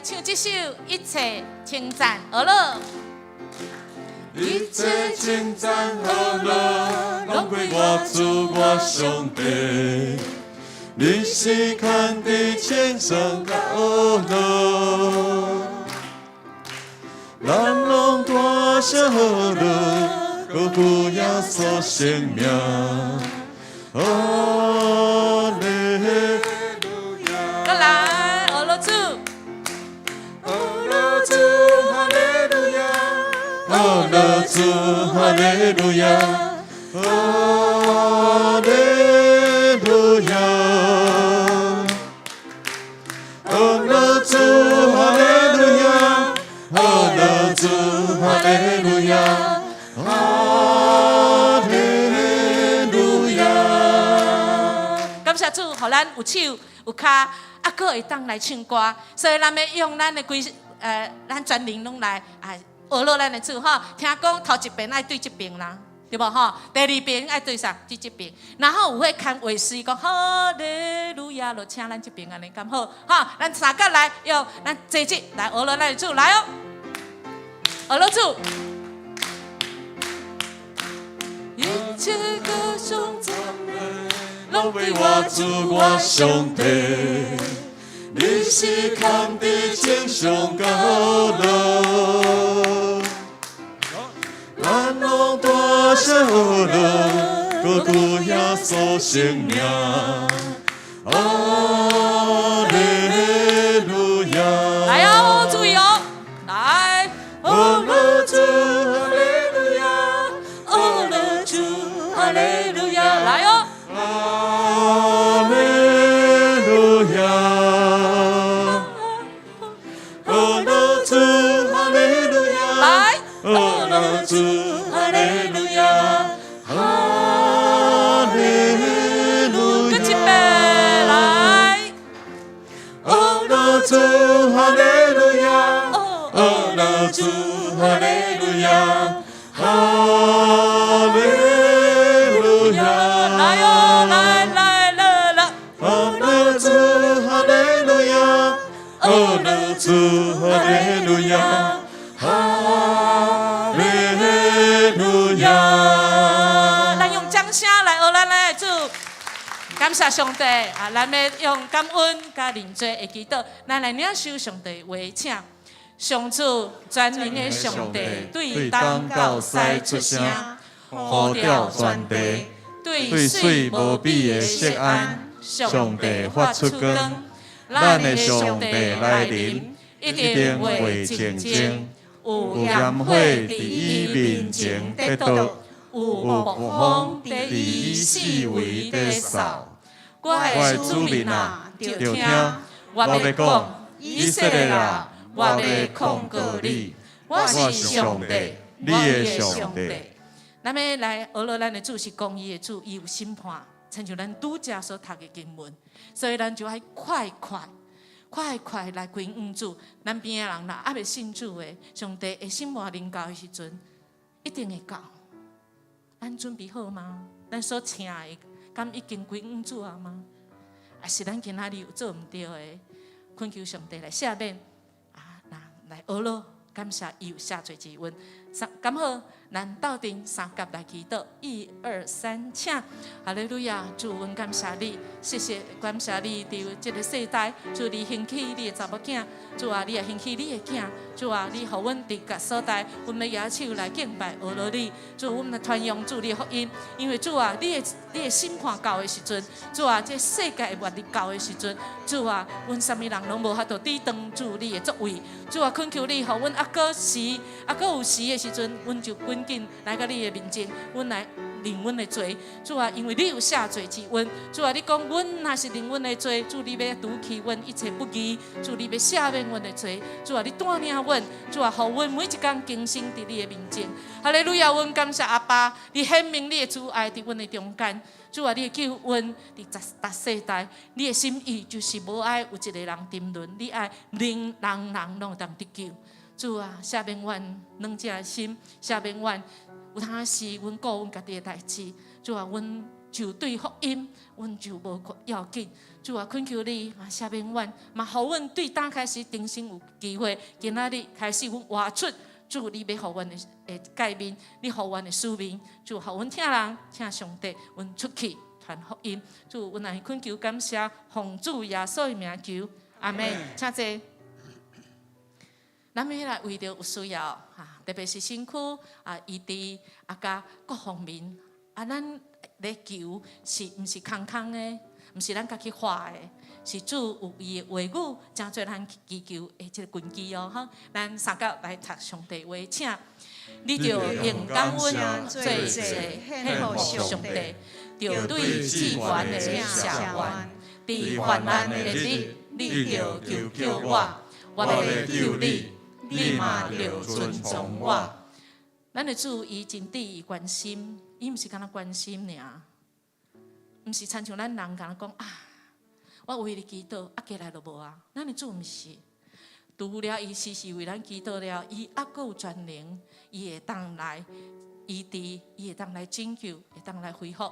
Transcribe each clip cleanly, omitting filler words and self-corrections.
唱这首《一切称赞俄勒》。一切称赞和乐，拢归我主我上帝。你是看的天上的和乐，咱拢大声和乐，高呼耶稣生命。哈利路亚！再来，俄勒主，俄勒主，哈利路亚！俄勒主，哈利路亚！哈利路亚！俄勒主，哈利路亚！俄勒主，哈利路亚！哈利路亚！感谢主，互咱有手有脚，啊，搁会当来唱歌，所以咱要用咱的咱全灵拢来学落咱的主吼。听讲头一遍爱对这边啦，对无吼？第二遍爱对啥？对这边。然后有会看卫视讲哈利路亚，就请咱这边安尼咁好，哈，咱三个来用咱坐起来学落咱的主来哦，学落主。一切歌颂赞美。拢为我主我上帝，你是看的天上高乐，咱拢大声和乐，高呼耶稣生命。哈利路亚！来哦，注意哦，来，哈利主，哈利路亚！哦了主，哈利路亚，来哦。哈利路亚，哈利主，哈利路亚，来，哈利主，哈利路亚，哈利路亚，跟一遍来，哈利主，哈利路亚，哈利主，哈利路亚，哈利路亚，来哦，来来了了，哈利主，哈利路亚，哈利主，哈利路亚，哈利路亚。咱用掌声来学咱的主，感谢上帝啊！咱要用感恩加认罪的祈祷，咱来领受上帝的话，请上主全能的上帝对东到西出声，呼召全地。对水无比的色安，上帝发出光，咱的上帝来临，一定会清净。有烟火伫伊面前得到，有暴风伫伊四围得扫。我的子民啊，就听我要讲，以色列啊，我要控告你，我是上帝，你的上帝。咱要来学了，咱的主是公义的主，伊有审判，亲像咱拄则所读的经文，所以咱就要快来归恩主。咱边的人啦，还未信主的，上帝会审判临到的时阵，一定会到。咱准备好吗？咱所请的，敢已经归恩主啊吗？还是咱今仔日有做唔对的？恳求上帝来赦免来学了，感谢伊有下罪之恩。刚好，咱斗阵三甲来祈祷，1、2、3，请！哈利路亚！主，阮感谢你，谢谢，感谢你伫这个世代，主你兴起你的查某囝，主啊，你也兴起你的囝，主啊，你互阮伫各所在，阮要举手来敬拜学了你，主，阮来传扬主你的福音，因为主啊，你的审判到的时阵，主啊，这世界的末日到的时阵，主啊，阮啥物人拢无法度抵挡主你的作为，主啊，恳求你，互阮还阁有时的时阵，阮就赶紧来到你的面前，阮来认阮的罪，主啊，因为你有赦罪之恩，主啊，你讲阮若是认阮的罪，主你要除去阮一切不义，主你要赦免阮的罪，主啊，你带领阮，主啊，互阮每一天更新伫你的面前。哈利路亚，阮感谢阿爸，你显明你的主爱伫阮的中间，主啊，你的救恩伫逐世代，你的心意就是无爱有一个人沉沦，你爱人人拢当得救。主啊，赦免阮软弱的心，赦免阮有当时阮顾阮家己的代志。主啊，阮就对福音，阮就无要紧。主啊，恳求你嘛，赦免阮，嘛，互阮对打开始重新有机会。今仔日开始，阮活出主，你要互阮的改变，你互阮的使命。主，互阮听人，请上帝，阮出去传福音。主，阮来恳求感谢，奉主耶稣的名求，阿门。请坐。咱要来为着有需要特别是身躯医治甲各方面咱咧求是毋是空空的，毋是咱家己画的，是主有伊的话语，真做咱祈求的这个根基哦。咱三角来读上帝话，请你就用感恩做祭献予上帝，就对至源的谢愿，伫患难的日，你就求救我要救你。你嘛就尊重我。咱的主伊真伫伊关心，伊毋是干那关心尔，毋是亲像咱人干那讲我为你祈祷，过来就无啊。咱的主毋是，除了伊时时为咱祈祷了，伊还佫有全能，伊会当来医治，伊会当来拯救，会当来恢复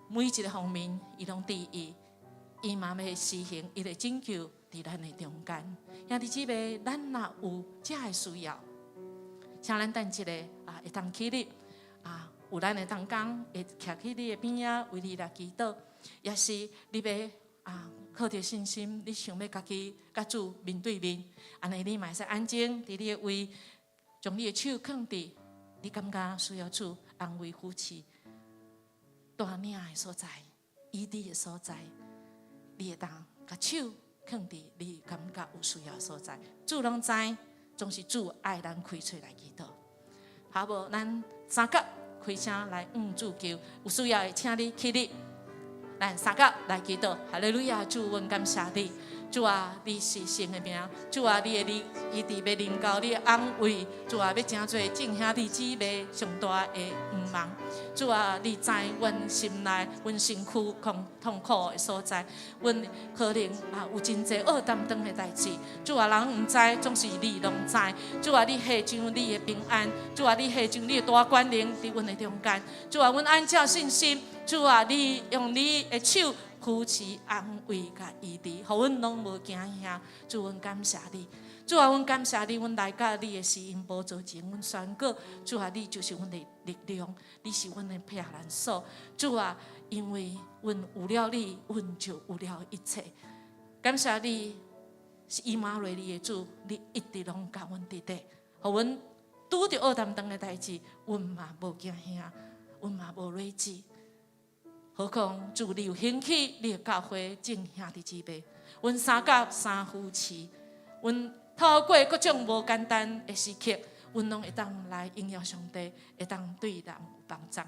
每一个方面，伊拢伫伊，伊嘛要施行，伊来拯救。伫咱的中间，兄弟姊妹，咱若有这个需要，请咱等一下会当起立有咱的同工会徛去你的边仔，为你来祈祷。也是你要靠着信心，你想要家己甲主面对面，安尼你嘛会使安静伫你的位，将你的手放伫你感觉需要主安慰扶持大领的所在、医治的所在，你会当甲手。放伫你感觉有需要所在，主拢知，总是主爱咱开嘴来祈祷。好无，咱三角开声来主求，有需要的请你起立，咱三角来祈祷。哈利路亚，主，阮感谢你。主啊，你是神的名。主啊，你的医治要临到你的安慰。主啊，要真侪众兄弟姊妹上大的愿望。主啊，你知阮心内、阮身躯痛苦的所在，阮可能有真侪恶担当的代志。主啊，人毋知，总是你拢知。主啊，你下降你的平安。主啊，你下降你的大权能伫阮的中间。主啊，阮按照信心。主啊，你用你的手。扶持、安慰、甲医治，互阮拢无惊吓。主，阮感谢你。主啊，阮感谢你，阮来到你的施恩宝座前，阮宣告，主啊，你就是阮的力量，你是阮的避难所。主啊，因为阮有了你，阮就有了一切。感谢你，是以马内利的主，你一直拢甲阮伫底，互阮拄着恶担当的代志，阮嘛无惊吓，阮嘛无睿智。何况主你有兴起你的教会众兄弟姊妹，阮三角三夫妻，阮透过各种无简单的时刻，阮拢会当来应用上帝，会当对人有帮助。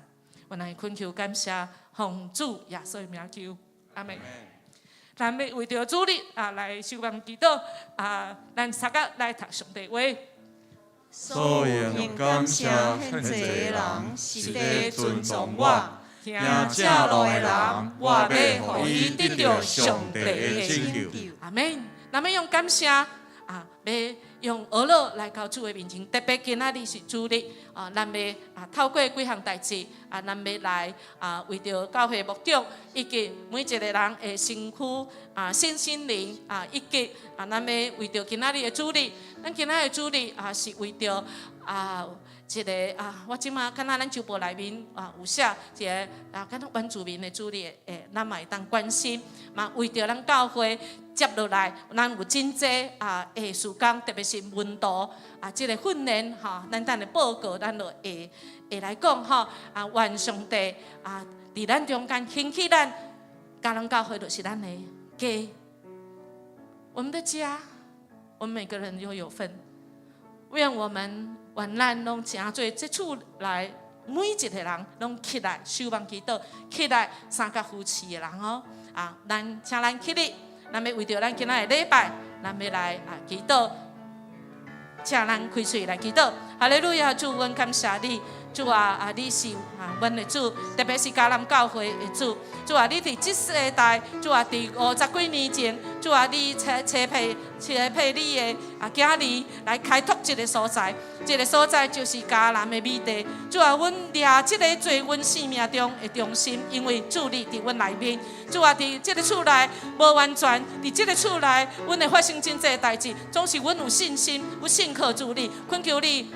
阮来恳求感谢，奉主耶稣的名求，阿门。咱要为着主日来守望祈祷咱三角来读上帝话。所有感谢很侪人是咧尊重我。听正路的人，我要互伊得到上帝的拯救。阿门。咱要用感谢要用俄乐来到主的面前，特别今仔日是主日咱要透过几项代志咱要来为着教会牧长以及每一个人的身躯身灵以及咱要为着今仔日的主日，咱今仔日的主日是为着一个我即马敢若咱周报内面有写一个敢若原住民的主日咱嘛会当关心，嘛为着咱教会接落来，咱有真济艺术工，特别是文图即个训练咱等下报告，咱就会来讲愿上帝伫咱中间兴起咱嘉农教会，就是咱的家。我们的家，我们每个人都有份。愿我们愿咱拢诚做这厝来每一个人拢起来守望祈祷，起来三角夫妻的人咱请咱起立，咱要为着咱今仔的礼拜，咱要来祈祷，请咱开嘴来祈祷。哈利路亚，主，阮感谢你，主啊，你是阮的主，特别是嘉南教会的主。主啊，你伫这世代，主啊，伫50几年前，主啊，你切配你的囝儿来开拓这个所在，这个所在就是迦南的美地。主啊，阮掠这个做阮生命中的中心，因为主你伫阮内面。主啊，伫这个厝内无完全，伫这个厝内，阮会发生真济代志，总是阮有信心，阮信靠主你，恳求你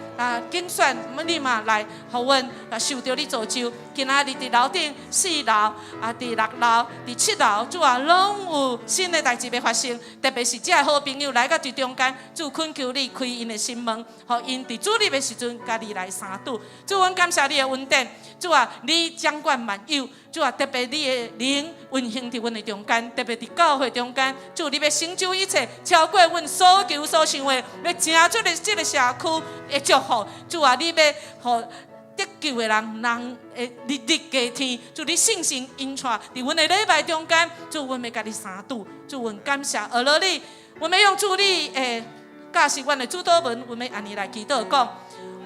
拣选你嘛来，互阮受到你造就。今仔日伫楼顶4楼伫6楼、伫7楼，主啊，拢有新的代志要发生。特别是这好朋友来到最中间，主恳求你开因的心门，互因伫主你的时阵，家己来相拄。主，阮感谢你的恩典。主啊，你掌管万有。主啊，特别你的灵运行伫阮的中间，特别伫教会中间。主，你要成就一切，超过阮所求所想的，要成就这个社区的祝福。主啊，你要互得救的人日日加添。主，你信心引带伫阮的礼拜中间。主，阮要甲你相拄。主，阮感谢俄罗你，阮要用主你的教示阮的主祷文，阮要安尼来祈祷讲：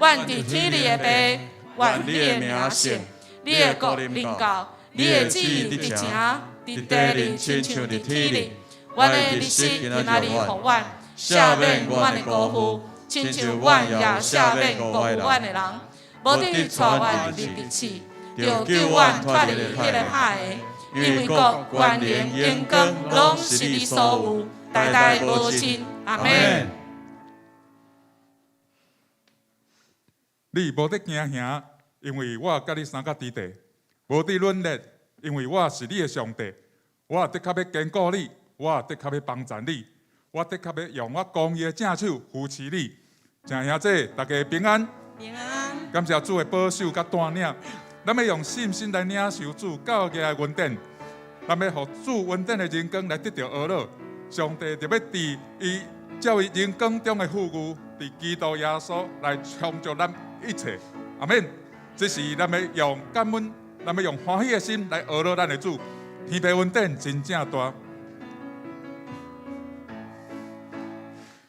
愿伫天里的爸，愿你的名圣，你的国临到，你的旨意伫城，伫地里亲像伫天里。阮的日食今仔日予阮，赦免阮的辜负，亲像阮也赦免辜负阮的人。无伫带阮入地狱，就救阮脱离迄个海的，因为国、权能、荣光，拢是你所有，代代无尽。阿门。你无得惊吓，因为我甲你三角之地；无得软弱，因为我是你的上帝。我的确要坚固你，我的确要帮助你，我的确要用我公义的正手扶持你。请兄弟，大家平安。平安。感谢主的保守甲带领，咱要用信心来领受主教给的恩典，咱要互主恩典的荣光来得到呵乐。上帝就要伫伊照伊荣光中的富裕，伫基督耶稣来创造咱一切。阿免。这是咱要用感恩，咱要用欢喜的心来呵乐咱的主。天父恩典真正大。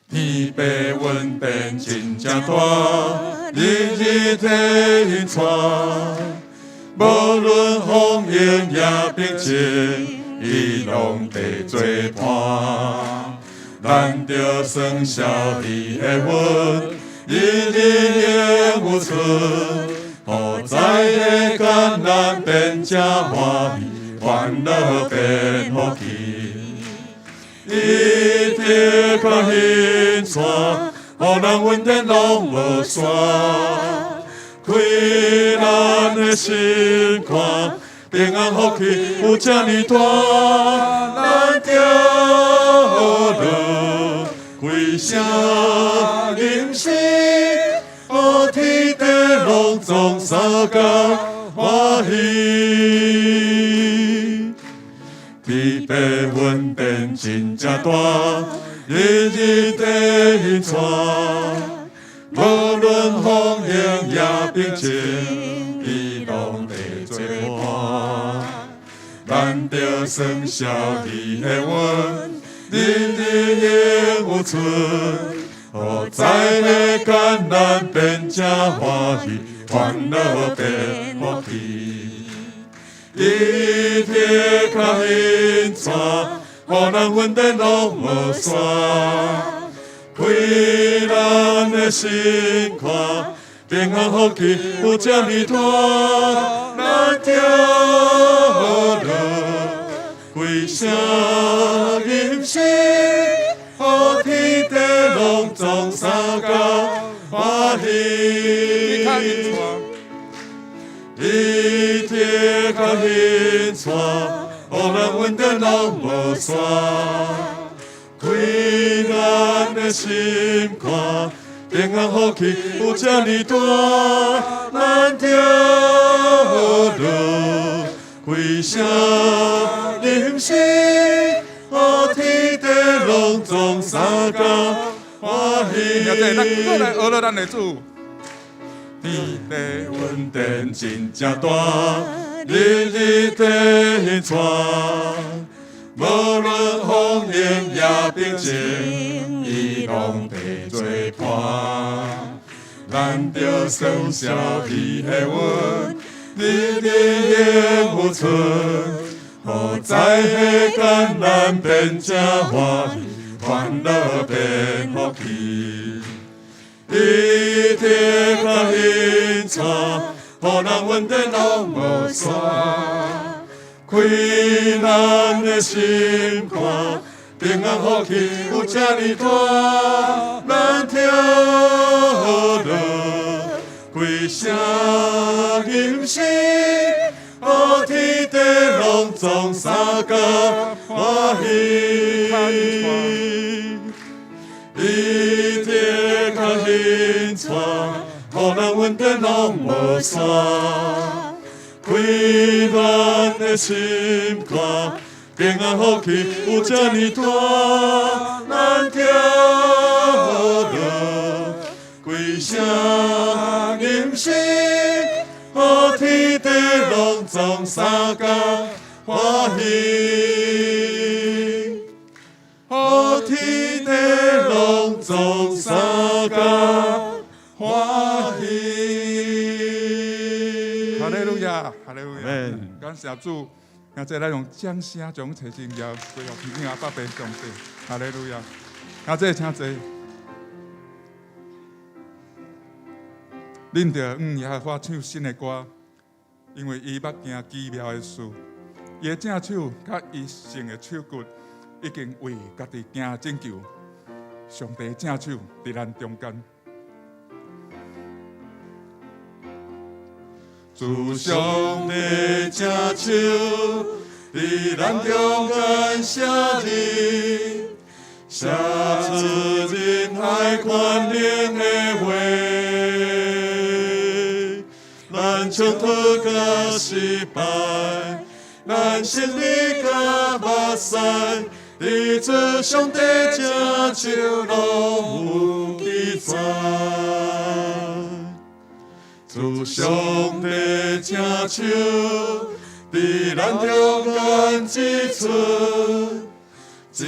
天父恩典真正大，日日替因传。无论风雨也平静，伊拢地作伴。咱着算小伊的恩，日日永有存。何在的艰难变正欢喜，烦恼变福气。伊直较欣赏，予人恩典拢无散。开咱的心看，平安福气有这呢大，咱着好乐，归声吟诗，予天地拢总相共欢喜。天父恩典真正大，日日替因传。无论风雨也平静，伊拢地作伴。咱着算小伊的恩，日日永有存。何在的艰难变正欢喜，烦恼变福气。伊直较欣赏，予人恩典拢无散。开咱的心看，平安福气有这呢大，咱着好乐，归声吟诗，予天地拢总相共欢喜。伊直较欣赏，予人恩典拢无散。开咱的心看，平安福气有这呢大，咱着好乐，归声吟诗，予天地拢总相共欢喜。兄弟，咱过来呵乐咱的主。天地恩典真正大，日日替因传。无论风雨也平静，伊拢地作伴。咱着算小伊的恩，日日永有存。何在的艰难变正欢喜，烦烦恼变福气。伊铁甲引带，予人稳定拢无散。开咱的心肝，平安福气有这呢大，咱听落归声吟诗，予天地拢总相共欢喜。伊铁甲引带，予人稳定拢无散。开咱的心肝，平安福气有这呢大，咱听落归声吟诗，予天地拢总相共欢喜。予天地拢总相共欢喜。哈利路亚，哈利路亚 Amen，感谢主，现在咱用掌声将齐声摇归予天父阿爸爸上帝，哈利路亚。现在请坐，恁着耶和华唱新的歌，因为伊捌行奇妙的事，伊的正手甲伊成的手骨，已经为家己行拯救。上帝正手伫咱中间。主上帝正手伫咱中间写字，写出人海宽灵的话。咱冲突甲失败，咱胜利甲目屎，伫主上帝正手拢有记载。主上帝正手伫咱中间一寸，一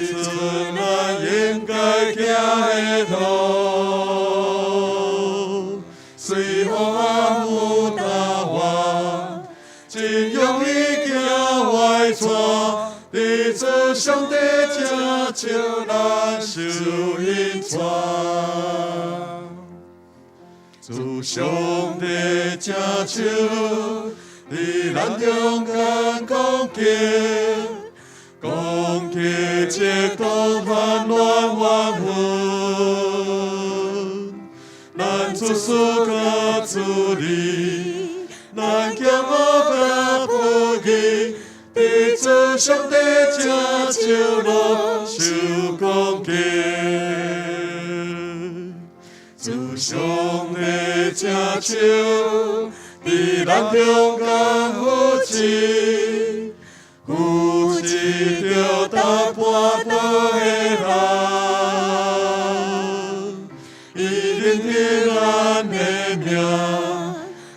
寸咱应该行的路，随风雨打我，真容易行歪错。伫主上帝正手咱受引带。主上帝正手伫咱中间讲经，讲经直到烦乱冤恨，咱出事甲处理，咱骄傲甲不义，伫主上帝正手拢受讲经。主上帝正手伫咱中间扶持，扶持着踏破倒的人，伊聆听咱的名，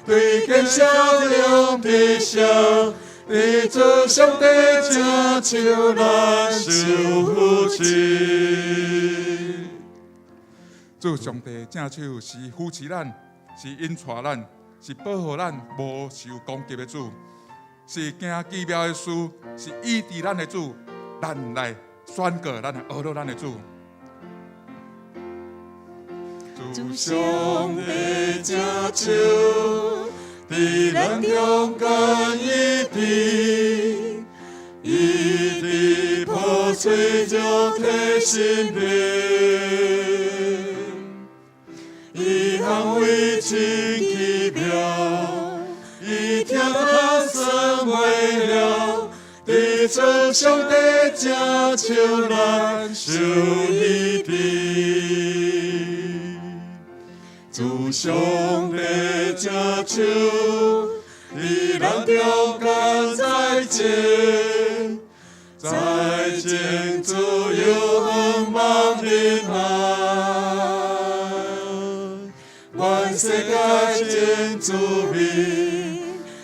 对见笑中的笑，伫主上帝正手咱受扶持。主上帝正手是扶持咱，是引带咱，是保护咱无受攻击的主，是行奇妙的事，是医治咱的主，咱来宣告，咱来学到咱的主。主上帝正手伫咱中间一直破碎着体心灵。伊行为真奇妙，伊听他生为了，伫主上帝正手咱受医治。主上帝正手伫咱中间再见，再见主有恒望平安。愿世界真主名，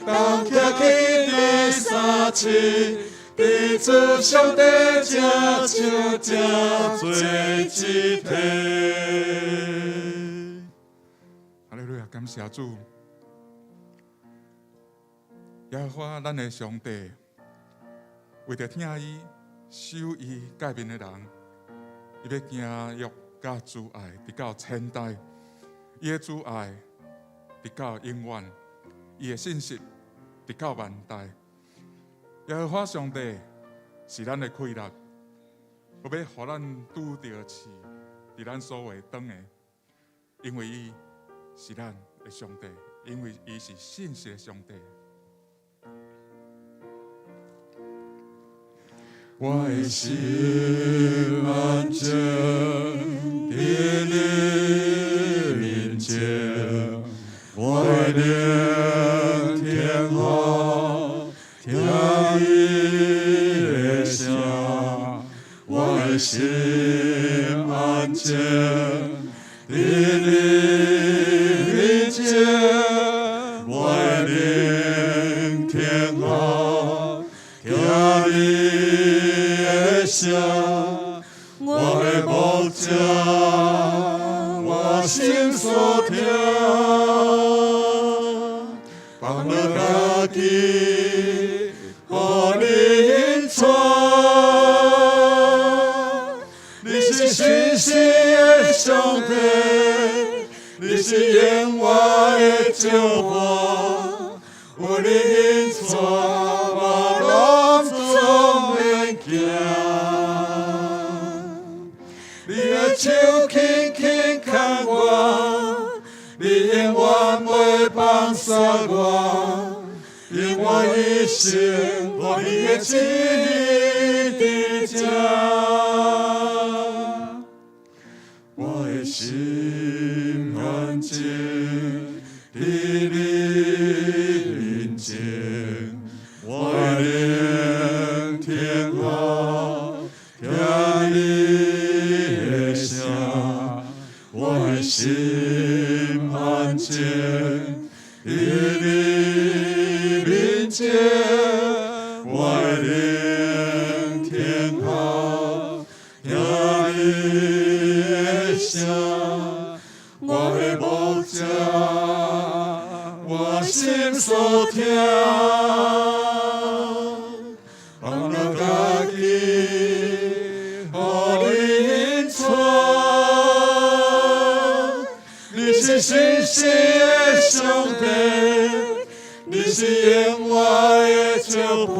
当徛起第三次，伫主上帝正手正做一体。哈利路亚，感谢主。耶和华咱的上帝，为着听伊、守伊诫命的人，伊要行约甲主爱，直到千代。伊的主爱直到永远，伊的信息直到万代。耶和华上帝是咱的快乐，我要互咱拄着刺，伫咱所会当的，因为伊是咱的上帝，因为伊是信实的上帝。我的心安静，伫你面前，我的聆听好，听你的声。我的心安静，伫你面前，我的聆听好，听你声，我的牧者，我心所听，放了家己，互你传。你是信实的上帝，你是永远的救我，有你引带，我拢总免惊。你的手轻轻牵我，你永远袂放撒我，永远一生，互你的旨意伫这。我的心安静，伫你面前，我聆听好，听你的声。我的心安静，伫你面前，我聆听好，听你的声。我的牧者，我心所听，放了家己，互你引带。你是信实的上帝，你是永远的救我，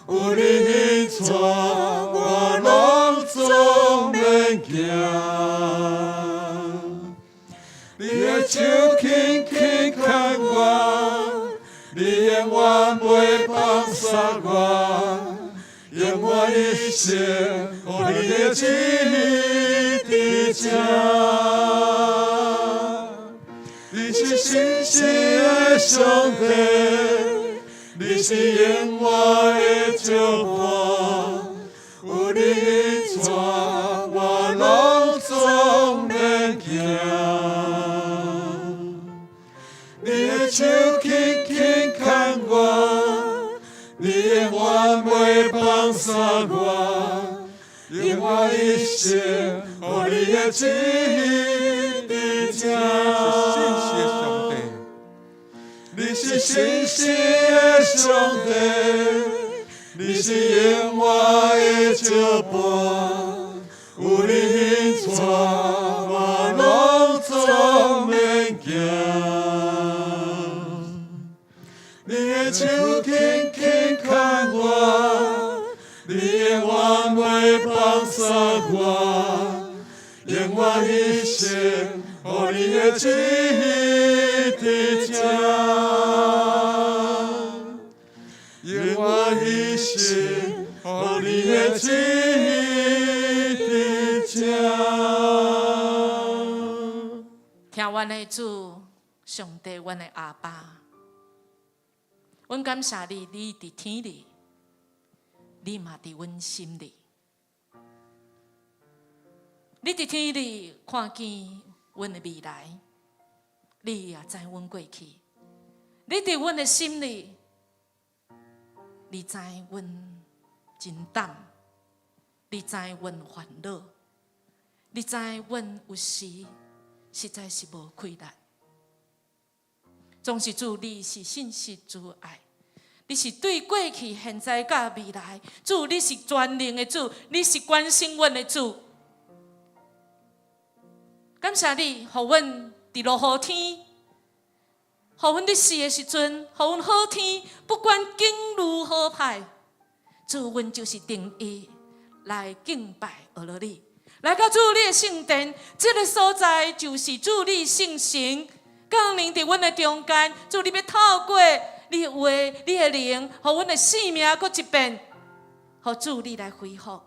有你引带，我拢总免惊。你的手轻轻牵我，你永远袂放撒我，永远一生，互你的旨意伫这。你是信实的上帝，你是永远的救我，有你引带，我拢总免惊。你的手轻轻牵我，你永远袂放撒我，永远一生，互你的旨意伫这。你是信实的上帝，你是永远的救我，有你引带，我拢总免惊。你的手轻轻牵我，你永远袂放撒我，永远一生，互你的旨意伫这。永远一生，互你的旨意伫这。听阮的主，上帝，阮的阿爸。阮感谢你，你伫天里，你嘛伫阮心里。你伫天里看见阮的未来，你也知阮过去。你伫阮的心里，你知阮真淡，你知阮烦恼，你知阮有时实在是无快乐。总是主，你是信实主爱，你是对过去、现在、甲未来。主，你是全能的主，你是关心阮的主。感谢你，互阮伫落雨天，互阮伫死的时阵，互阮好天，不管境如何歹，主，阮就是定义来敬拜阿罗你。来到主你的圣殿，这个所在就是主你圣神降临伫阮的中间。主，你要透过你的话、你的灵，互阮的性命搁一遍，互主你来恢复，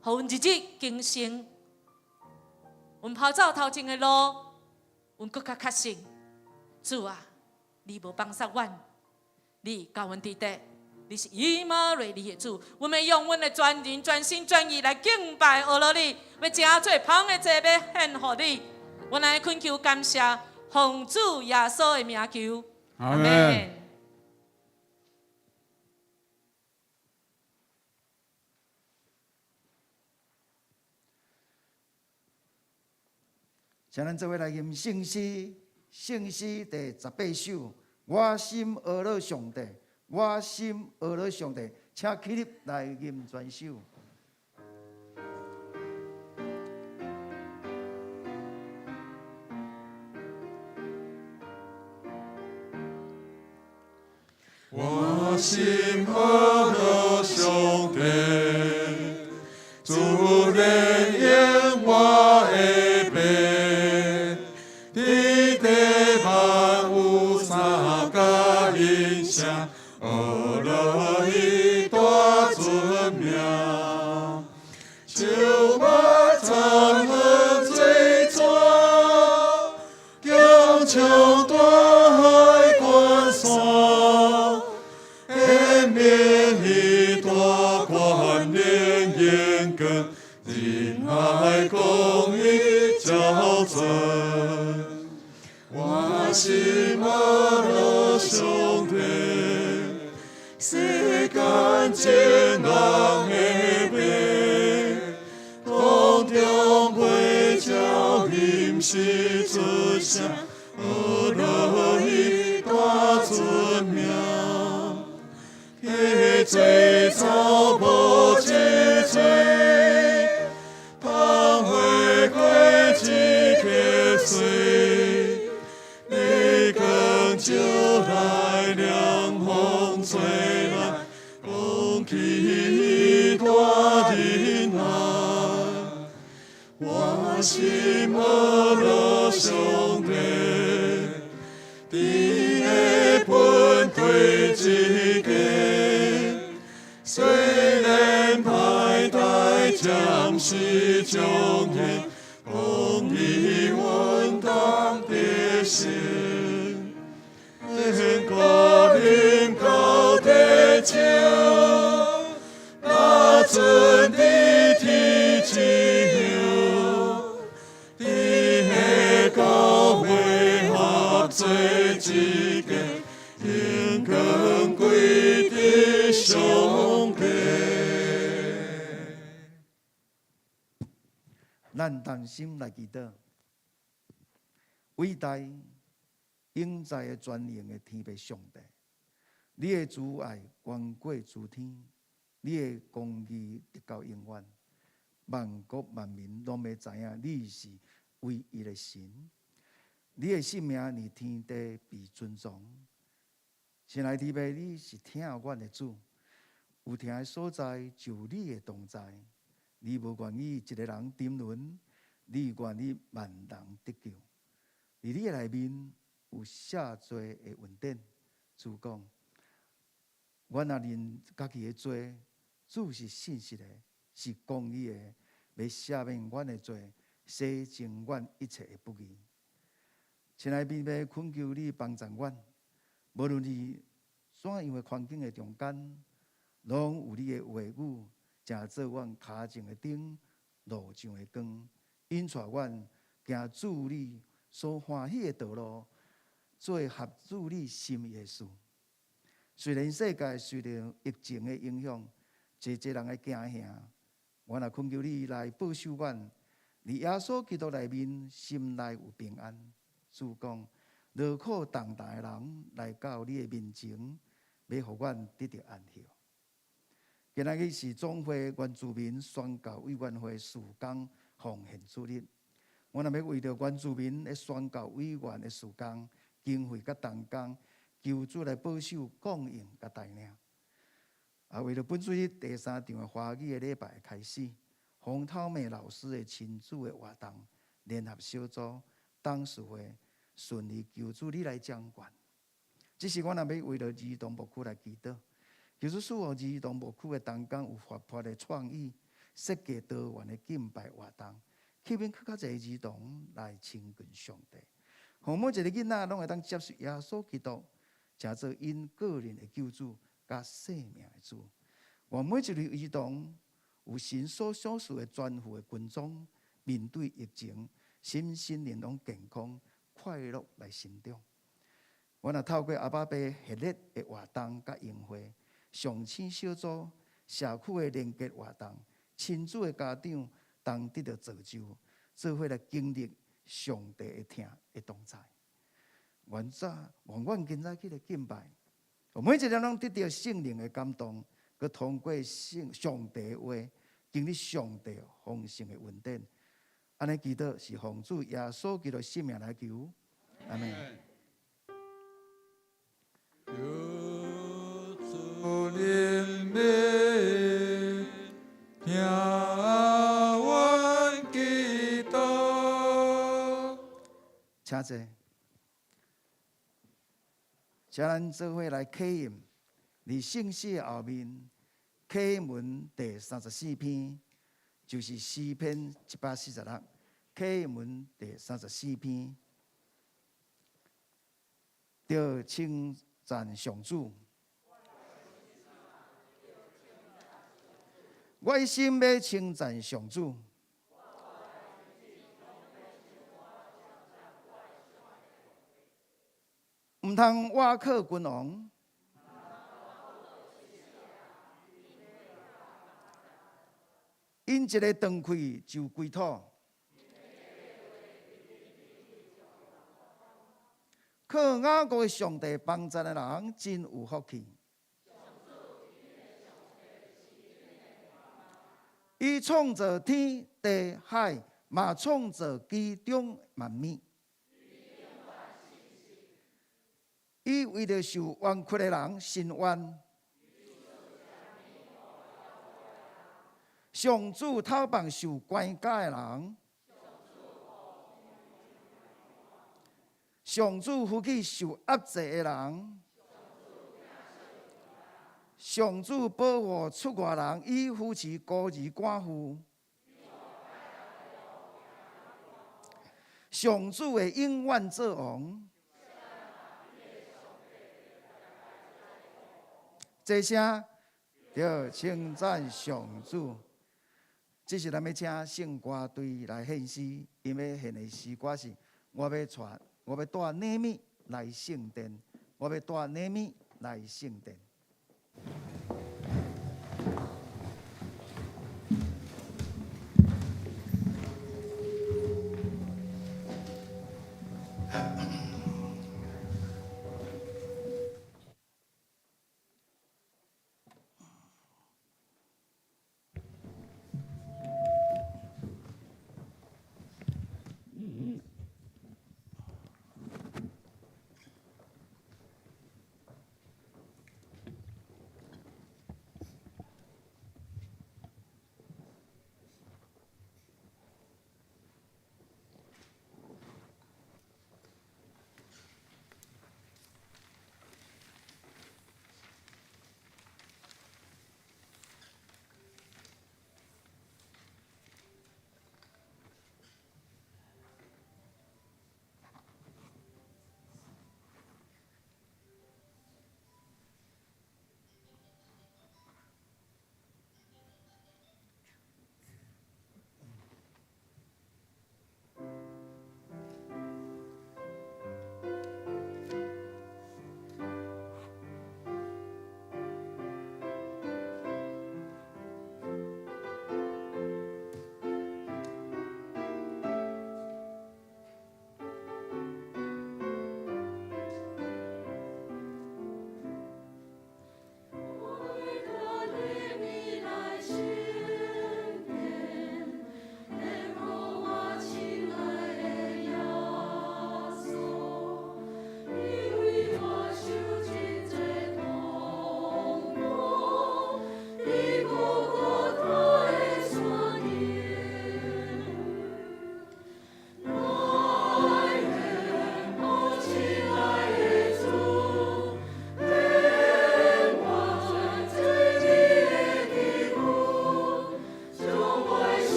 互阮日日更新。阮跑走头前的路，阮搁较确信，主啊，你无放下阮，你教阮伫底。你是以马内利的主，我们用阮的全人、全心、全意来敬拜阿罗你，要正做捧的祭要献予你。我来恳求感谢，奉主耶稣的名求，阿门。请咱做伙来吟圣诗，圣诗第18首，我心阿罗上帝。我心阿罗上帝，请起立来吟全首。我心阿罗上帝，主怜悯我的病，地地万有三甲音声。阿罗伊大尊名，就把残痕追抓，强强大海关山，延绵伊大观念严格，人海公义交存，我心阿罗上帝。世间真人的病，空中会照饮食出声，阿罗伊大尊名，迄最草无结罪，芳花开枝结水，你更就来凉风吹来。起大人啊，我心阿罗上帝，地的本对一家，虽然歹代暂时彰显，公义稳当得胜，天高临高地照。尊的天之后，地下高会合做一家，应更归的上帝。咱同心来祈祷，伟大永在的全能的天父上帝，你的慈爱远过诸天。你的公义直到永远，万国万民拢要知影你是唯一的神。你的性命在天地被尊重。神来天父，你是听阮的主，有听的所在就你的同在。你无愿意一个人沉沦，你愿意万人得救。在你的内面有赦罪的恩典。主讲，阮若认家己的罪。主是信实的，是公义的，要赦免阮的罪，洗净阮一切的不义。亲爱的弟兄，恳求你帮助阮，无论是怎样的环境的中间，拢有你的话语，正做阮脚前的灯，路上的光，引带阮行主你所欢喜的道路，做合主你心意的事。虽然世界受到疫情的影响，侪人的惊吓，我也恳求你来保守阮，伫耶稣基督内面，心内有平安。主讲，劳苦重担的人来到你的面前，要互阮得到安息。今仔日是总会原住民宣教委员会事工奉献主日，我若要为着原住民的宣教委员的事工经费甲同工，求主来保守供应甲带领。为着本主日第3场的华语的礼拜开始，洪涛美老师的亲子的活动联合小组董事会顺利求主你来掌管。这是我若要为了儿童牧区来祈祷，求主使我儿童牧区的同工有活泼的创意，设计多元的敬拜活动，吸引更较侪儿童来亲近上帝。互每一个囡仔拢会当接受耶稣基督，成做因个人的救主甲生命的主。我每一位儿童有神所赏赐的全副的军装，面对疫情，身心灵拢健康快乐来成长。我若透过阿爸爸系列的活动甲营会、上青小组、社区的连结活动、亲子的家长，当得到造就，做伙来经历上帝的疼的同在。愿阮今仔日的敬拜，每一个人拢得到圣灵的感动，佮通过上帝的话，经历上帝丰盛的恩典。安尼祈祷是奉主耶稣基督圣名来求，阿门。主怜悯，听阮祈祷。请坐，请咱做伙来启应，伫圣诗后面启文第34篇，就是诗篇146，启文第34篇，着称赞上主。我的心要称赞上主。毋通瓦克君王，因一个断开就归土。靠雅各的上帝帮助的人真有福气。伊创造天地海，嘛创造其中万物。伊为着受冤屈的人伸冤，上主讨帮受关押的人，上主扶起受压制的人，上主保护出外人，以扶持孤儿寡妇。上主会永远做王。这声要称赞上主。这是咱要请圣歌队来献诗，因为献的诗歌是我要带礼物来圣殿，我要带礼物来圣殿。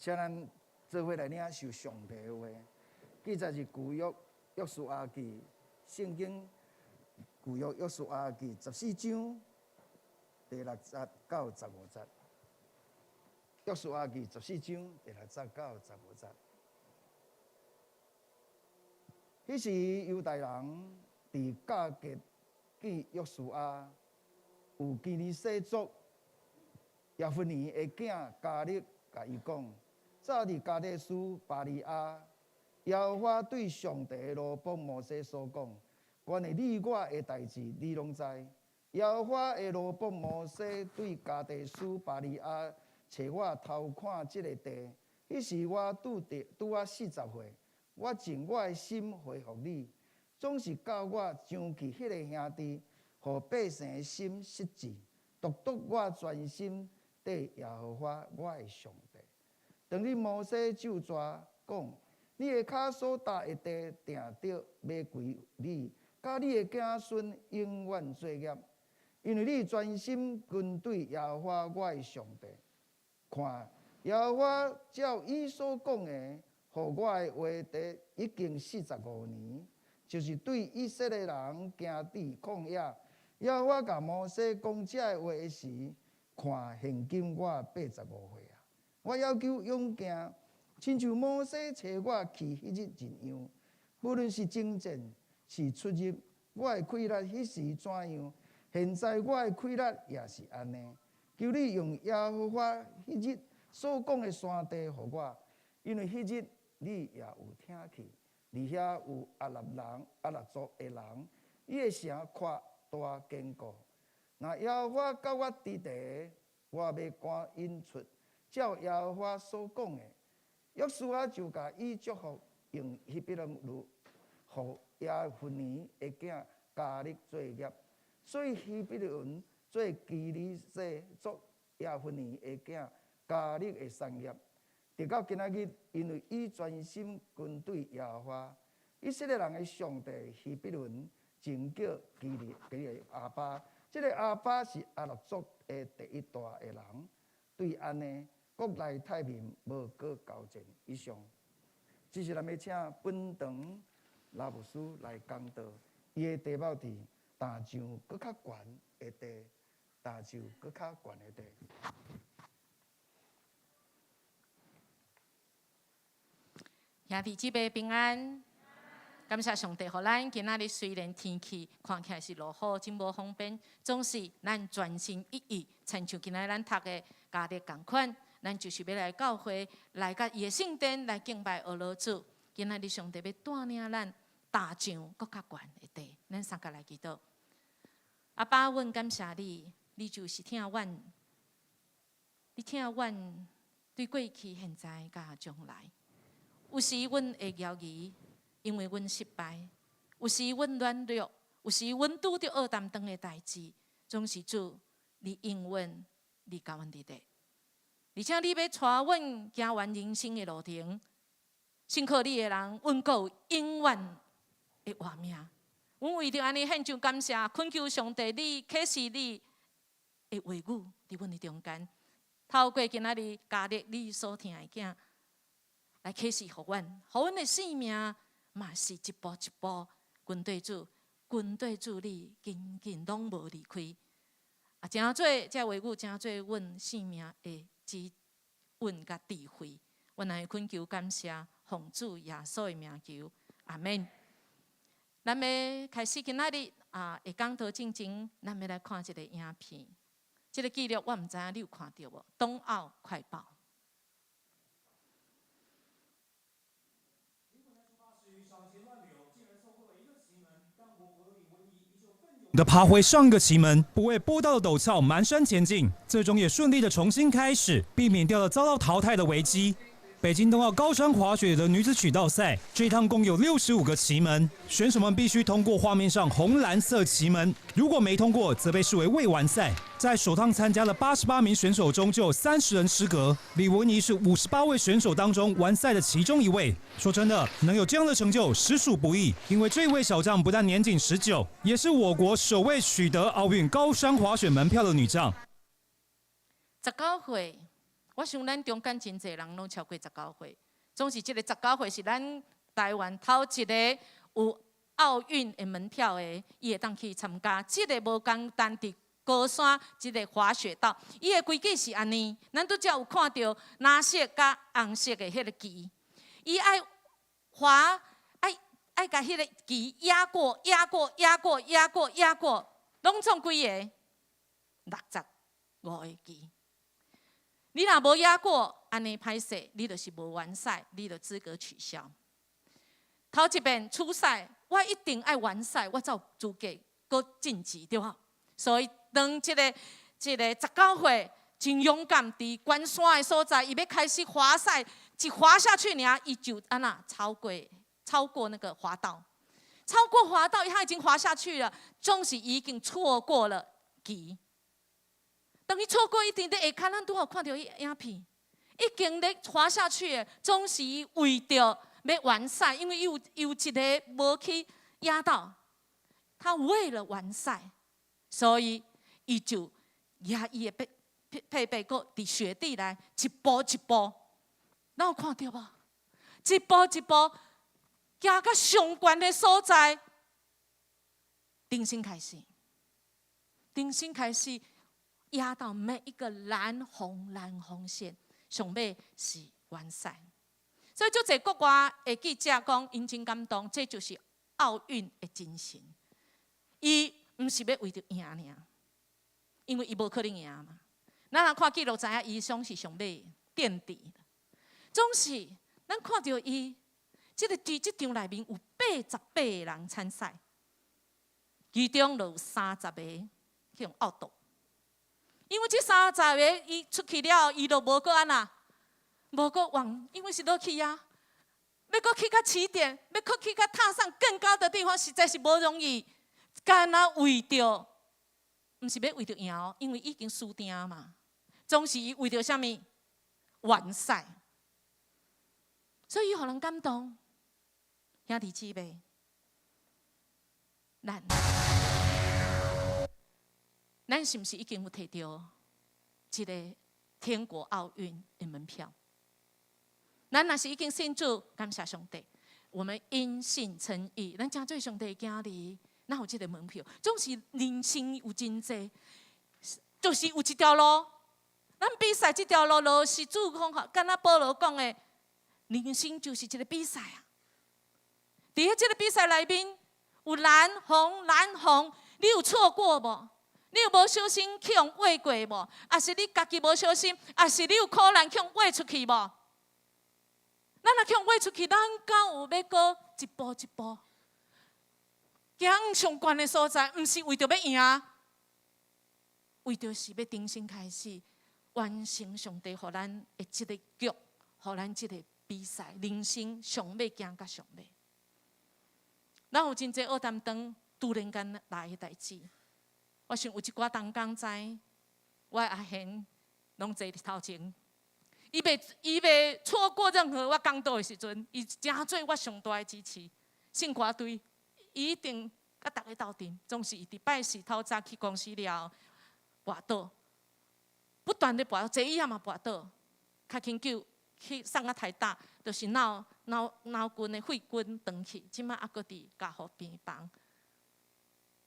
请咱做伙来领受上帝的话。记载是旧约约书亚记，圣经旧约约书亚记14章第6节到15节。约书亚记14章第6节到15节。迄时犹大人伫迦结见约书亚，有基尼西族耶弗尼的囝加勒甲伊讲：早伫加德斯巴利亚，耶和华对上帝的罗卜摩西所讲：关于你我的代志，你拢知。耶和华的罗卜摩西对加德斯巴利亚找我偷看即个地，迄时我拄啊40岁，我尽我的心回复你，总是教我将去迄个兄弟，互百姓的心失志，独我专心对耶和华我的上帝。当日摩西就抓讲：你的脚所踏的地，定着要归你，甲你的子孙永远作业，因为你专心跟对耶和华我的上帝。看，耶和华照伊所讲的，互我的话题已经45年，就是对以色列人行伫旷野。耶和华甲摩西讲这话的时，看现今我85岁啊！我要求勇敢，亲像摩西找我去迄日一样。无论是征战是出入，我的气力迄时怎样，现在我的气力也是安尼。求你用耶和华迄日所讲的山地予我，因为迄日你也有听去。伫遐有阿拉族的人，伊的城扩大坚固。若耶和华甲我伫地，我要赶因出。照耶和华所讲的，约书亚就甲伊祝福，用希伯来语，互耶弗尼的囝加勒作业，所以希伯来文做基尼西族耶弗尼的囝加勒的产业。直到今仔日，因为伊专心跟对耶和华以色列人的上帝，希伯来文真叫基尼阿巴。这个阿巴是阿拉族的第一大的人。对安尼，国内太平无搁交战以上。只是咱要请本堂拉牧师来讲道，伊的地貌地大上搁较悬的地，大上搁较悬的地。兄弟姊妹平安，感谢上帝，互咱今仔日虽然天气看起来是落雨，真无方便，总是咱专心一意，亲像今仔咱读的家己同款，咱就是要来教会，来甲伊的圣殿来敬拜俄罗主。今仔日上帝要带领咱大上搁较悬的地，咱三个来祈祷。阿爸，阮感谢你，你就是听阮，你听阮对过去、现在、甲将来。有时阮会犹豫，因为阮失败；有时阮软弱；有时阮拄着恶担当的代志，总是主，你应允，你甲阮伫地，而且你要带阮行完人生的路程。信靠你的人，阮阁有永远的活命。阮为着安尼献上感谢，恳求上帝，你启示你的话语伫阮的中间，透过今仔日加入你所听的囝。来启示互阮，互阮的生命嘛是一步一步跟对主你紧拢无离开。啊，真做这话语，真做阮生命的指引甲智慧。阮来恳求感谢，奉主耶稣的名求，阿免。咱要开始今仔日会讲道之前，咱要来看一个影片。这个记录我毋知影你有看到无？冬奥快报。的爬回上一个奇门，不为坡道的陡峭蹒跚前进，最终也顺利的重新开始，避免掉了遭到淘汰的危机。北京冬奥高山滑雪的女子曲道赛，这一趟共有65个旗门，选手们必须通过画面上红蓝色旗门，如果没通过，则被视为未完赛。在首趟参加的88名选手中，就有30人失格。李文怡是58位选手当中完赛的其中一位。说真的，能有这样的成就实属不易，因为这位小将不但年仅19，也是我国首位取得奥运高山滑雪门票的女将。 19岁，我想咱中间真侪人拢超过19岁，总是这个19岁是咱台湾头一个有奥运的门票的，伊会当去参加。这个无简单伫高山这个滑雪道，伊的规矩是安尼，咱拄则有看到蓝色甲红色的迄个旗，伊爱滑，爱甲迄个旗压过，拢总几个？65个旗。你若无压过，安尼歹势，你就是无完赛，你就资格取消。头一遍初赛，我一定爱完赛，我才有资格搁晋级，对吧？所以当这个19岁真勇敢，伫关山的所在，伊要开始滑赛，一滑下去尔，伊就安那超过那个滑道，他已经滑下去了，总是已经错过了旗。等伊错过一定在下骹，咱拄好看到伊影片，已经咧滑下去的，总是为着要完赛，因为有一个无去压到，他为了完赛，所以伊就压伊的配备，搁伫雪地来一步一步，咱有看到无？一步一步行到上悬的所在，重新开始，压到每一个蓝红线，上尾是完赛。所以，足侪国外的记者讲，因真感动，这就是奥运的精神。伊毋是要为着赢尔，因为伊无可能赢嘛。咱若看纪录知影，伊总是上尾垫底。总是咱看到伊，这场内面有88个人参赛，其中就有30个去用奥斗。因为这30个伊出去了，伊就无搁安那，无搁往，因为是落去啊，要搁去到起点，要搁去到踏上更高的地方，实在是无容易。干那为着，毋是要为着赢，因为已经输定嘛，总是为着啥物完赛，所以伊互人感动。兄弟姊妹，咱是毋是已经有摕到一个天国奥运的门票？咱若是已经信主，感谢上帝，我们因信称义，咱真做上帝的囝儿，哪有这个门票？总是人生有真济，就是有一条路。咱比赛这条路，就是主讲，敢若保罗讲的，人生就是一个比赛啊。伫这个比赛内面，有蓝红，你有错过无？你有无小心去用画过无？还是你家己无小心？还是你有可能去用画出去无？咱若去用画出去，咱敢有要过一步一步行上悬的所在？毋是为着要赢，为着是要重新开始，完成上帝予咱的这个局，予咱这个比赛，人生上尾行到上尾。咱有真济学谈长突然间来的代志。我想有一寡同工知，我的阿贤拢坐伫头前，伊袂错过任何我讲道的时阵，伊真做我上大的支持。信歌队，伊一定甲大家斗阵，总是伊伫拜四透早去公司了，跋倒，不断地跋倒，坐椅仔嘛跋倒，较轻救去送到台大，就是脑筋的血管断去，即摆还阁伫家护病房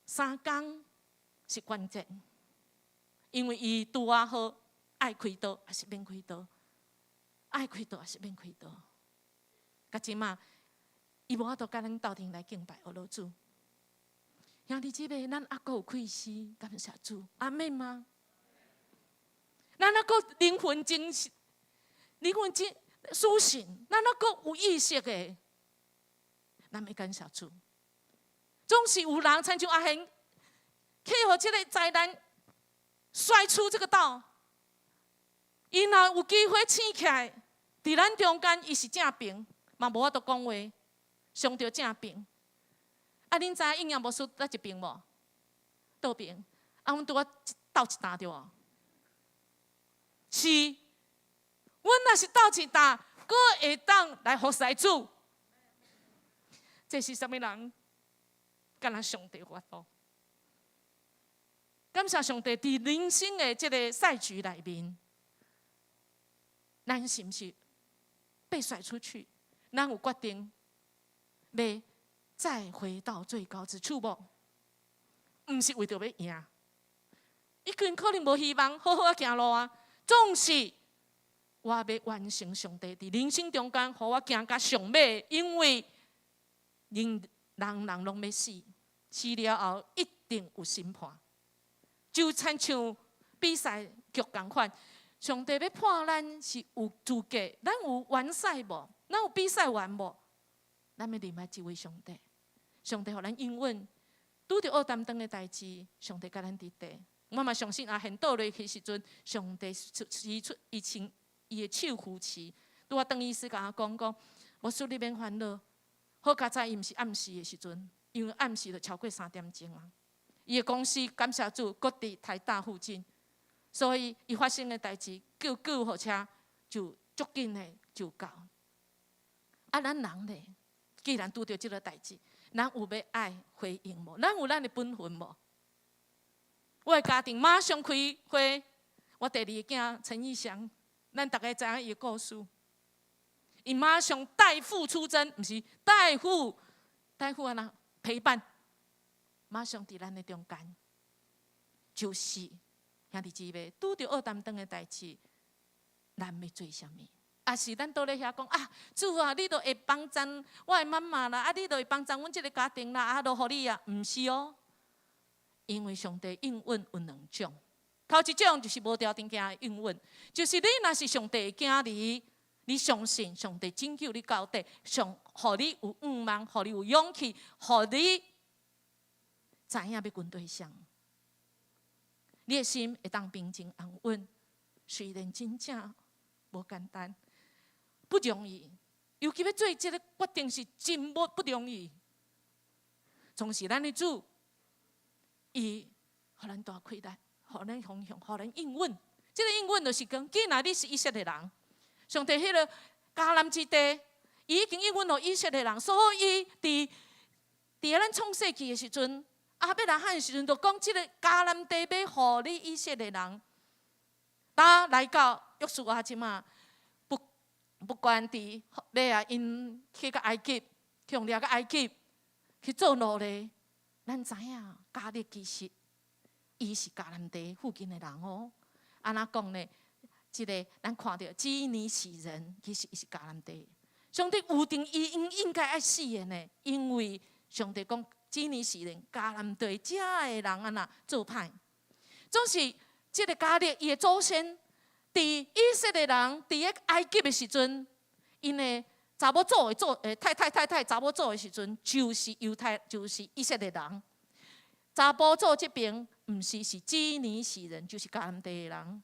，3工。是关键，因为伊拄啊好，爱开刀还是免开刀，爱开刀还是免开刀。甲即马，伊无法度甲咱斗阵来敬拜俄罗主。兄弟姊妹，咱还阁有开始，感谢主，阿妹吗？咱还阁灵魂真苏醒，咱还阁有意识的，咱要感谢主。总是有人亲像阿贤。去互这个灾难摔出这个道，伊若有机会醒起来，伫咱中间，伊是正平，嘛无法度讲话，上着正平。啊，恁知影应无输哪一边无？倒边。啊，阮拄啊斗一担着哦。是，阮若是斗一担，阁会当来服侍主。这是啥物人？敢若上帝法度。感谢上帝，伫人生的这个赛局内面，咱是毋是被甩出去？咱有决定要再回到最高之处无？毋是为着要赢，伊根可能无希望好好行路啊。总是我要完成上帝伫人生中间，互我行到上尾，因为人拢要死，死了后一定有审判。就亲像比赛局同款，上帝要判咱是有资格，咱有完赛无？咱有比赛完无？咱要认识这位上帝。上帝互咱应允，拄着黑担当的代志，上帝甲咱伫地。我嘛相信阿贤倒落去时阵，上帝施出伊的手扶持。拄啊，邓医师甲我讲，我说你免烦恼，好佳哉伊毋是暗时的时阵，因为暗时就超过3点钟啊。伊的公司感谢主，搁伫台大附近，所以伊发生的代志，叫救护车就足紧的就到。啊，咱人咧，既然拄着即个代志，咱有要爱回应无？咱有咱的本分无？我的家庭马上开会，我第二个囝陈义祥，咱大家知影伊的故事。伊马上代父出征，毋是代父安那陪伴，马上伫咱的中间，就是兄弟姊妹拄着恶担当的代志，咱要做啥物？啊，是咱倒咧遐讲啊，主啊，你都会帮助我的妈妈啦，啊，你都会帮助阮即个家庭啦，啊，都互你啊，毋是哦。因为上帝应允有2种，头一种就是无条件的应允，就是你若是上帝的囝儿，你相信上帝拯救你到底，互你有愿望，互你有勇气，互你知影要跟对象，你的心会当平静安稳。虽然真正无简单，不容易，尤其要做这个决定是真不容易。总是咱的主。伊互咱大开力，互咱方向，互咱应允。这个应允就是讲，既然你是以色列人，上帝迄个迦南之地，伊已经应允了以色列人，所以伫咱创世纪的时阵，亚伯拉罕的时阵，就讲这个迦南地要互你以色列人。当来到约书亚即马，不管伫要啊因去到埃及，去掠到埃及去做奴隶。咱知影，迦勒其实伊是迦南地附近的人哦。安怎讲呢？即个咱看到基尼西人，其实伊是迦南地。上帝有定伊应该爱死的呢，因为上帝讲基尼西人、迦南地遮的人安那做歹，总是即个迦勒伊的祖先，伫以色列人伫个埃及的时阵，因的查某祖的太查某祖的时阵，就是就是以色列人。查甫祖这边毋是基尼西人，就是迦南地的人。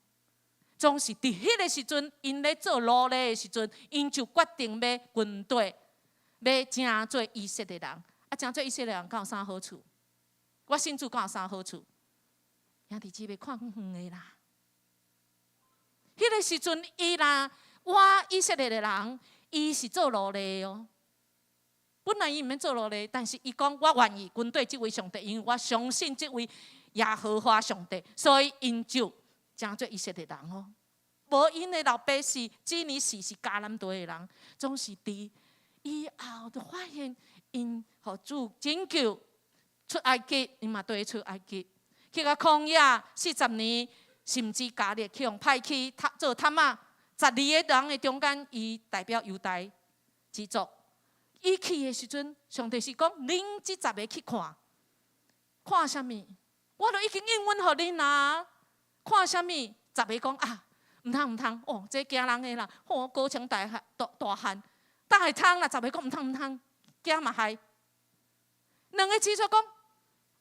总是伫迄个时阵，因咧做奴隶的时阵，因就决定要军队，要成做以色列人。啊，成做以色列人，敢有啥好处？我信主敢有啥好处？兄弟姊妹看远远的啦。迄个时阵，伊若我以色列的人。伊是做奴隶哦，本来伊毋免做奴隶，但是伊讲我愿意军队这位上帝，因为我相信这位耶和华上帝，所以因就成做以色列人哦。无因的老爸是基尼西是迦南地的人，总是伫以后就发现因互主拯救出埃及，因嘛对出埃及，去到旷野40年，甚至迦勒去用派去做探仔。12个人的中间，伊代表犹大之族。伊去的时阵，上帝是讲：恁这10个去看，看啥物？我都已经应允互恁啦。看啥物？10个讲啊，唔通哦，这惊人的啦！哦，高墙大汉，大会通啦！10个讲唔通，惊嘛害。2个之族讲：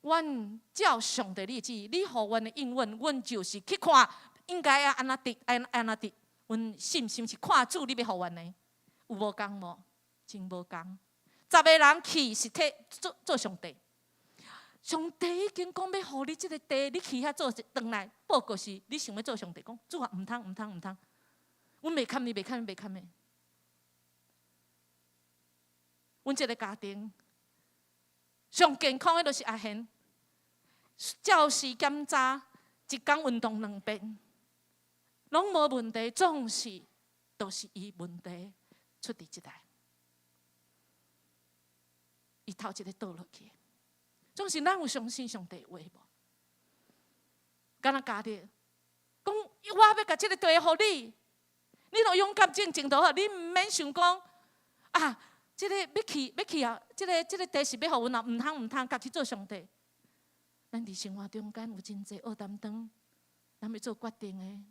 阮照上帝的旨意，你互阮的应允，阮就是去看，应该安那滴，安那滴。阮信心是看主，你要互阮的，有无共无？真无共。10个人去是替做上帝，上帝已经讲要互你这个地，你去遐做转来，报告是你想要做上帝，讲主啊，唔通，阮袂堪你，袂堪的。阮这个家庭上健康的就是阿贤，照时检查，一天运动2遍。拢无问题，总是都是伊问题出伫即代，伊头一个倒落去。总是咱有相信上帝话无？敢若家己讲，我要甲即个地互你，你著勇敢正正就好，你毋免想讲啊，即个要去啊，即个地是要互阮啊，毋通，家己做上帝。咱伫生活中间有真济黑担当，咱要做决定的，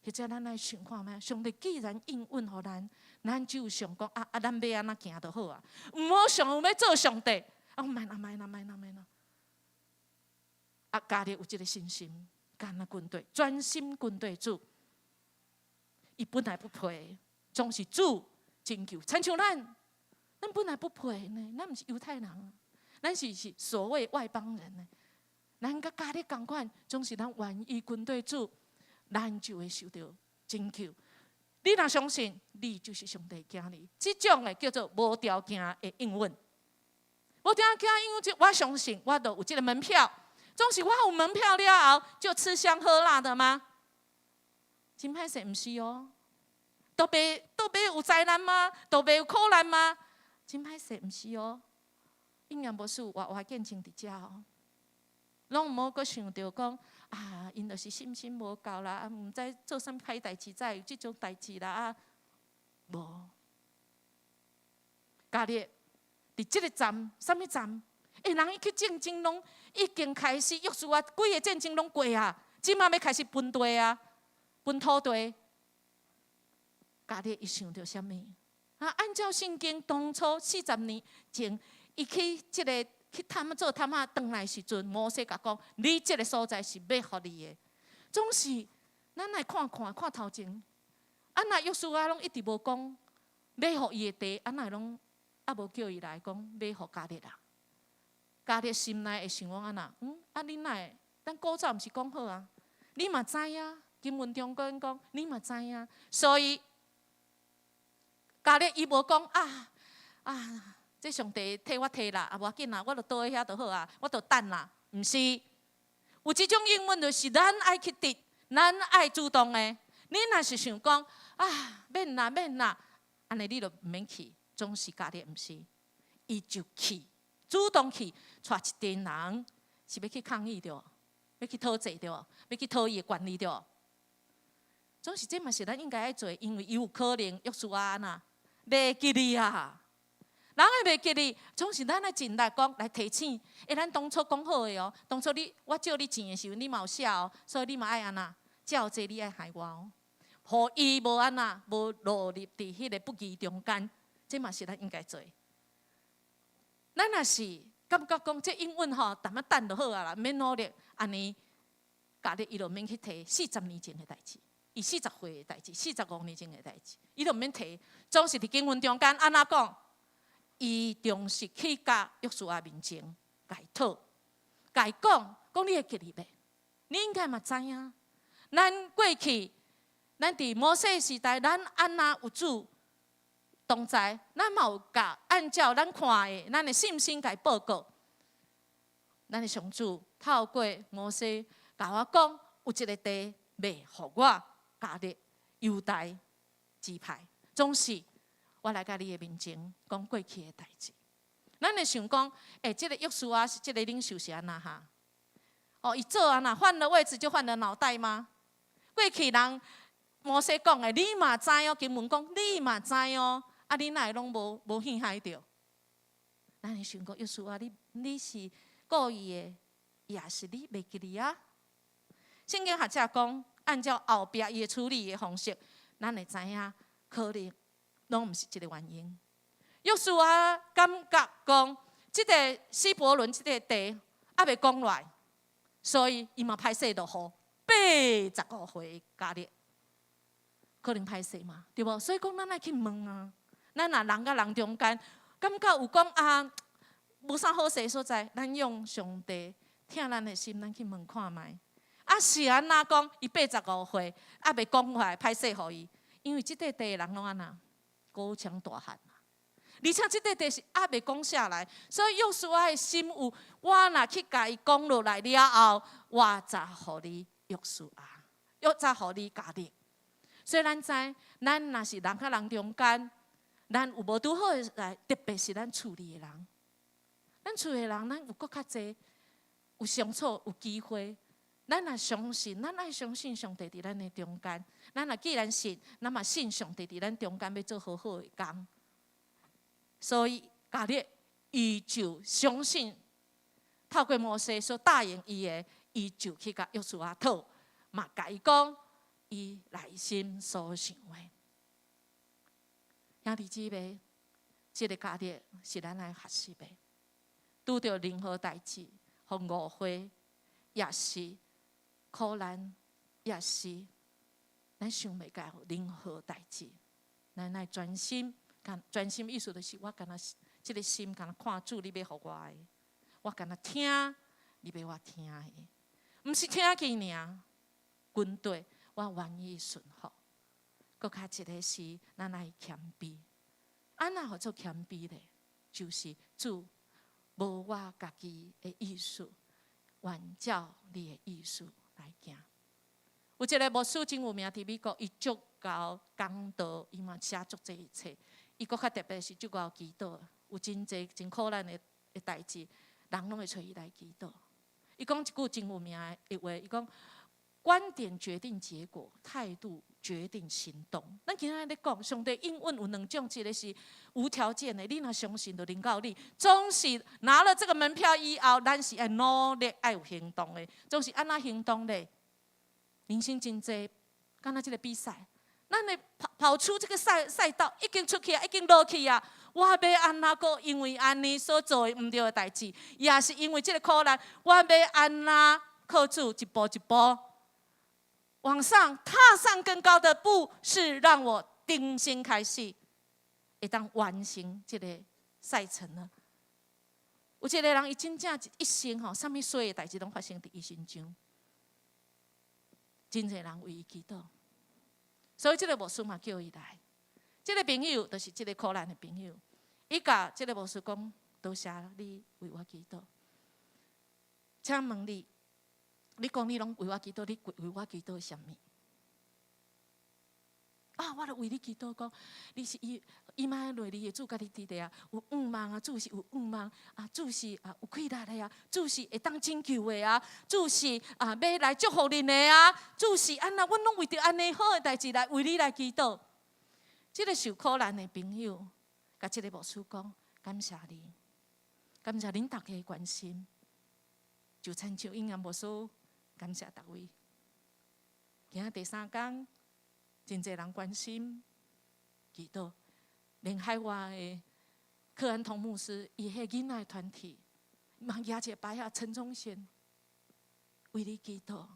或者咱来想看觅，上帝既然应允互咱，咱就想讲咱要安怎行就好啊，毋好想要做上帝。莫啦！家己有即个信心，干那军队专心军队主，伊本来不配，总是主拯救。亲像咱本来不配呢，咱毋是犹太人，咱是所谓外邦人呢。咱甲家己同款，总是咱愿意军队主，咱就会受到拯救。你若相信，你就是上帝囝儿，即种的叫做无条件的应允。无条件应允，我相信我都有这个门票。总是我有门票了后，就吃香喝辣的吗？真歹势，毋是哦。都袂有灾难吗？都袂有苦难吗？真歹势，毋是哦。应验无事，活见证伫遮哦。拢毋好阁想着讲啊，因就是信心无够啦，毋知做啥歹代志，才有即种代志啦啊。无，家己伫即个站，啥物站？人伊去战争拢已经开始，约书亚几个战争拢过啊，即马要开始分地啊，分土地。家己伊想着啥物？按照圣经当初40年前，伊去即个去做探仔，转来时阵，摩西甲讲：你即个所在是要互你的。总是咱来看头前，若约书亚拢一直无讲要互伊的地，若拢无叫伊来讲要互家己人。家己心内会想讲安那？你哪会？咱古早毋是讲好啊？你嘛知影，经文中讲，你嘛知影，所以家己伊无讲这上帝替我摕啦，无要紧啦，我著倒喺遐就好啊，我著等啦。毋是，有即种英文就是咱爱去得，咱爱主动的。你若是想讲免啦，安尼你著毋免去，总是家己毋是，伊就去。主动去带一群人，是要去抗议着，要去讨债着，要去讨伊的权利着。总是这嘛是咱应该爱做，因为伊有可能约书亚袂记你啊。人会袂记你，总是咱来尽力讲来提醒。咱当初讲好的哦，当初我借你钱的时候，你嘛有写哦，所以你嘛爱安那，照这你爱害我哦，互伊无安那，无落入伫迄个不义中间，这嘛是咱应该做。咱若是感觉讲这英文吼，淡仔等就好啊啦，免努力，安尼家己伊就免去提40年前的代志，伊40岁的代志，45年前的代志，伊就免提，总是伫经文中间安那讲，伊重视去甲约书亚面前解讨，解讲你会记哩袂？你应该嘛知影，咱过去，咱伫摩西时代，咱安那有主。同在，咱嘛有甲按照咱看的，咱的信心甲报告。咱的上主透过摩西甲我讲，有一个地要互我家己犹大支派，总是我来甲你的面前讲过去的代志。咱会想讲，这个约书亚是这个领袖是安那哈？伊做安那换了位置就换了脑袋吗？过去人摩西讲的，你嘛知哦，经文讲你嘛知哦。你哪会拢无耳海着？咱会想讲，约书亚，你是故意的，也是你袂记哩啊？圣经学者讲，按照后壁伊处理的方式，咱会知影，可能拢毋是这个原因。约书亚感觉讲，这个希伯伦这个地还未讲来，所以伊嘛歹势落雨85岁家己，可能歹势嘛，对无？所以讲，咱爱去问啊。咱若人甲人中间，感觉有讲无啥好势所在，咱用上帝听咱的心，咱去问看觅。是安那讲，伊85岁，未讲出来，歹势互伊，因为即块地人拢安那高墙大汉嘛。而且即块地是未讲下来，所以约书亚的心有，我若去甲伊讲落来了后，我才互你约书亚，才互你家己。所以咱知，咱若是人甲人中间，咱有无拄好的来，特别是咱厝里的人。咱厝的人，咱有搁较济，有相处，有机会。咱若相信，咱爱相信上帝伫咱的中间。咱若既然信，咱嘛信上帝伫咱中间要做好好的工。所以，家己伊就相信，透过摩西所答应伊的，伊就去甲约书亚讨，嘛甲伊讲伊内心所想的。兄弟姊妹，这个家己是咱来学习的。拄着任何代志，互误会，也是苦难，也是咱想袂到任何代志，咱来专心，专心意思就是我干那这个心干那看主你要互我的，我干那听你要我听的，毋是听去尔。军队我愿意顺服，搁较一个是咱来谦卑。安那叫做谦卑咧？就是主。无我家己的意思，愿照你的意思来行。有一个牧师真有名，伫美国，伊足够讲道，伊嘛写足这一切。伊搁较特别是足够祈祷，有真济真苦难的代志，人拢会找伊来祈祷。伊讲一句真有名的话，伊讲：观点决定结果，态度决定行动。咱今仔日讲，上帝应允有两种，一个是无条件的，你若相信就领到你。总是拿了这个门票以后，咱是爱努力、爱有行动的。总是安那行动咧？人生真济，敢若这个比赛，咱的跑出这个赛道，已经出去啊，已经落去啊。我要安那个，因为安尼所做的唔对的代志，也是因为这个苦难，我要安那靠主一步一步。往上踏上更高的步，是让我定心开始，会当完成这个赛程了。有一个人，伊真正一生吼，啥物衰的代志拢发生伫伊身上，真侪人为伊祈祷。所以这个牧师嘛叫伊来，这个朋友就是这个苦难的朋友。伊甲这个牧师讲：多谢你为我祈祷，请问你。你讲你拢为我祈祷，你为我祈祷什么？啊，我著为你祈祷，讲你是伊妈内里的主，家己伫地啊，有望啊，主是有望啊，主是有气力的啊，主是会当拯救的啊，主是要来祝福恁的啊，主是安那，阮拢为着安尼好的代志来为你来祈祷。这个受苦难的朋友，甲这个牧师讲：感谢你，感谢恁大家的关心，就亲像因牧师。感谢大位。今仔第3天，真侪人关心、祈祷，连海外的克安同牧师，伊迄囡仔团体，嘛举一个牌啊，陈忠贤为你祈祷，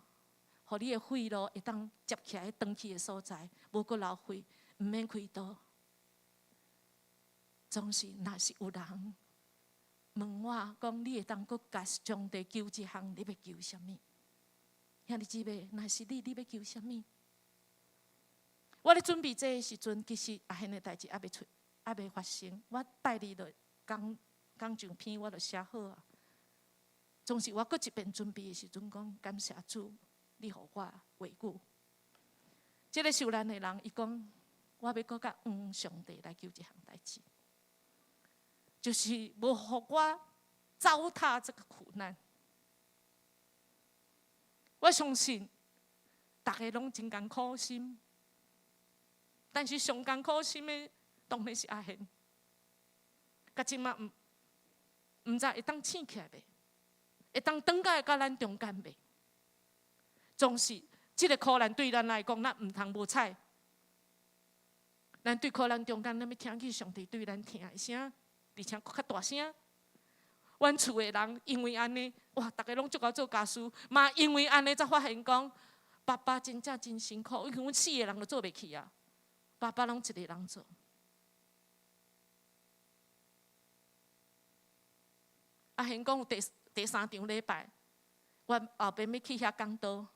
互你的血路会当接起来长去的所在，无搁流血，毋免开刀。总是若是有人问我讲，你会当搁甲上帝求一项，你要求什么？兄弟姊妹，若是你要求什么？我咧准备这个时阵，其实现的代志还未发生。我带你的讲上篇，我就写好啊。总是我搁一遍准备的时阵，讲感谢主，你互我维护。这个受难的人，伊讲，我要搁甲上帝来求一项代志，就是无互我糟蹋这个苦难。我相信，大家拢真艰苦心，但是上艰苦心的当然是阿贤。甲即马唔知会当醒起来袂，会当转到甲咱中间袂。总是这个苦难对咱来讲，咱唔通无彩。咱对苦难中间，咱要听去上帝对咱听的声，而且搁较大声。阮厝的人因为安尼，哇，大家拢足够做家事，嘛因为安尼才发现讲，爸爸真正真辛苦，因为阮4个人都做袂起啊，爸爸拢一个人做。阿贤讲有第3场礼拜，我后边要去遐讲道，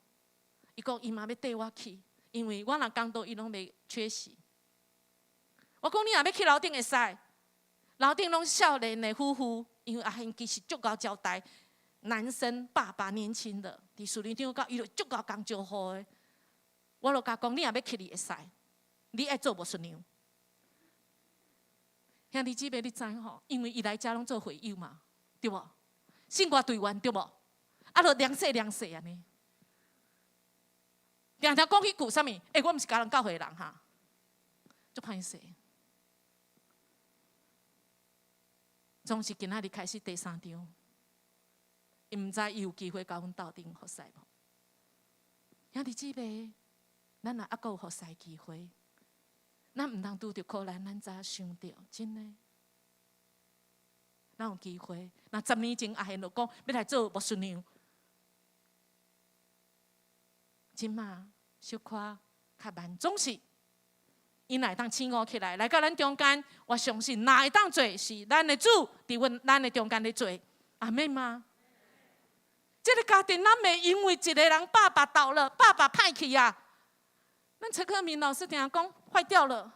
伊讲伊嘛要缀我去，因为我若讲道伊拢袂缺席。我讲你若要去楼顶会使，楼顶拢少年的夫妇。因为阿贤其实足够交代，男生爸爸年轻的，伫树林场到伊就足够讲招呼的。我就甲讲，你若要去，你会使，你爱做无顺样。兄弟姊妹，你知吼？因为伊来遮拢做会友嘛，对无？信我队员对无？啊，就凉细凉细安尼。常常讲迄句啥物？我毋是教人教会人哈，足歹势。总是今仔日开始第3场，伊毋知伊有机会甲阮斗阵服侍无？兄弟姊妹，咱若还阁有服侍机会，咱毋通拄着苦难，咱才想着，真诶。咱有机会，若10年前阿贤就讲要来做无顺样，即马小可较慢，总是。伊若会当醒悟起来，来到咱中间，我相信若会当做是咱的主伫咱的中间咧做，阿妹吗？这个家庭咱袂因为一个人爸爸倒了，爸爸歹去啊。咱陈克明老师定讲坏掉了，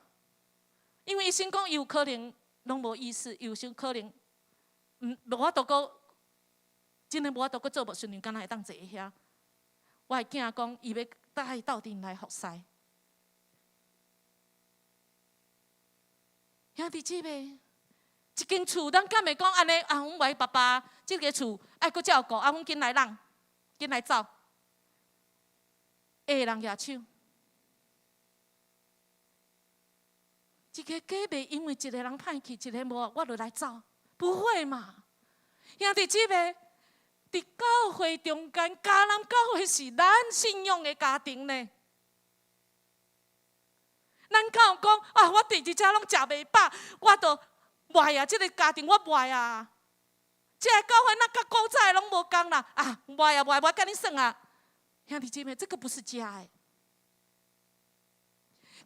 因为伊先讲伊有可能拢无意思，伊有时可能无法度个，真的无法度个做无顺利，敢若会当坐遐。我的囝讲伊要带伊斗阵来服侍。兄弟姊妹，一间厝，咱敢会讲安尼？啊，阮为爸爸，这个厝爱搁照顾，啊，阮紧来人，紧来走，下人举手。一个家袂因为一个人歹去，一个无，我就来走，不会嘛？兄弟姊妹，伫教会中间，迦南教会是咱信仰的家庭呢。咱敢有讲啊？我第二家拢食袂饱，我都坏啊！这个家庭我坏啊！这个教会那甲古早拢无共啦啊！坏啊坏！我跟你算啊，兄弟姐妹，这个不是家的。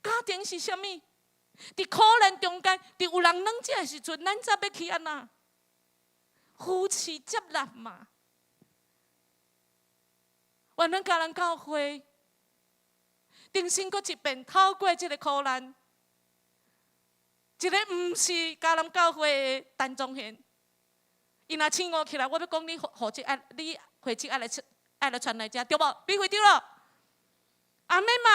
家庭是啥物？伫苦难中间，伫有人软弱的时阵，咱才要去安那夫妻接纳嘛。原咱家人教会。重新过一遍，透过这个苦难，一个毋是迦南教会的陈宗贤，伊若醒悟起来，我要讲你户籍爱，你户籍爱来传来遮，对无？比会对咯？阿妹吗？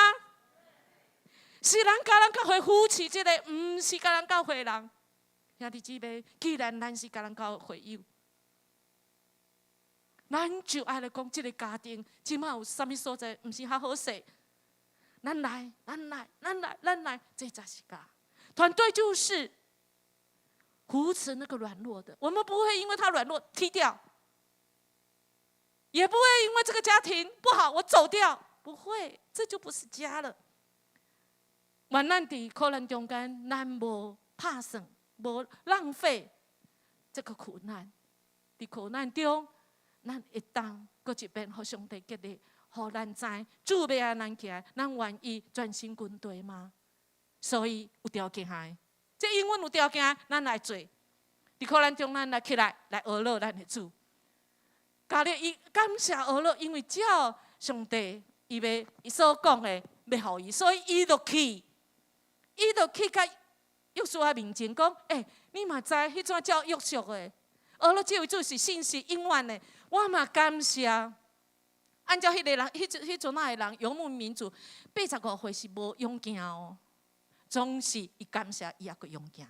是咱迦南教会扶持这个，毋是迦南教会的人。兄弟姊妹，既然咱是迦南教会友，咱就爱来讲这个家庭，即马有啥物所在，毋是较好势。咱来，这才是家。团队就是扶持那个软弱的，我们不会因为他软弱踢掉，也不会因为这个家庭不好我走掉，不会，这就不是家了。原咱伫苦难中间，咱无拍算，无浪费这个苦难。伫苦难中，咱会当搁一遍互上帝激励。互咱知，主要安咱起来，咱愿意专心军队吗？所以有条件的，这英文有条件，咱来做。伫苦难中，咱来起来，来学乐咱的主。家里伊感谢学乐，因为只要上帝伊所讲的要互伊，所以伊就去甲约书亚面前讲：你嘛知迄阵叫约束的，学乐这位主是信实永远的，我嘛感谢。按照迄个人，迄阵仔的人游牧民族，85岁是无勇行哦，总是伊感谢伊也阁勇行。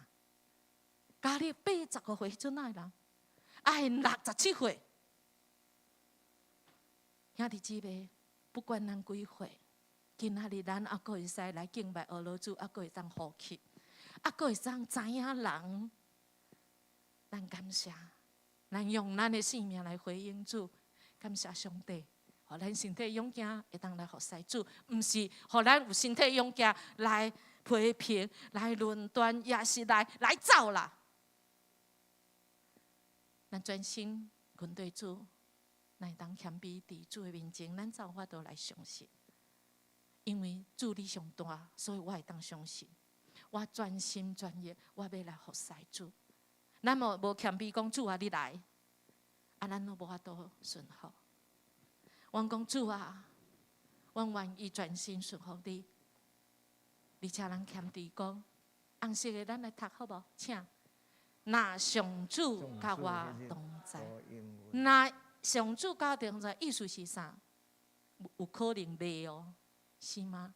家里85岁迄阵仔的人，啊，因67岁，兄弟姊妹，不管咱几岁，今仔日咱还阁会使来敬拜俄罗主，还阁会当呼吸，还阁会当知影人，咱感谢，咱用咱的性命来回应主，感谢上帝。互咱身体勇健，会当来服侍主，毋是互咱有身体勇健来批评、来论断，也是来走啦。咱专心跟对主，咱会当谦卑伫主的面前，咱才有法度来相信。因为主你上大，所以我会当相信。我专心专业，我要来服侍主。咱无谦卑讲主啊，你来，啊，咱都无法度顺服。我讲主啊，我愿意专心顺服你。而且人谦卑讲，红色的咱来读好无？请。那上主甲我同在，那上主甲我同在，意思是啥？有可能袂哦。是吗？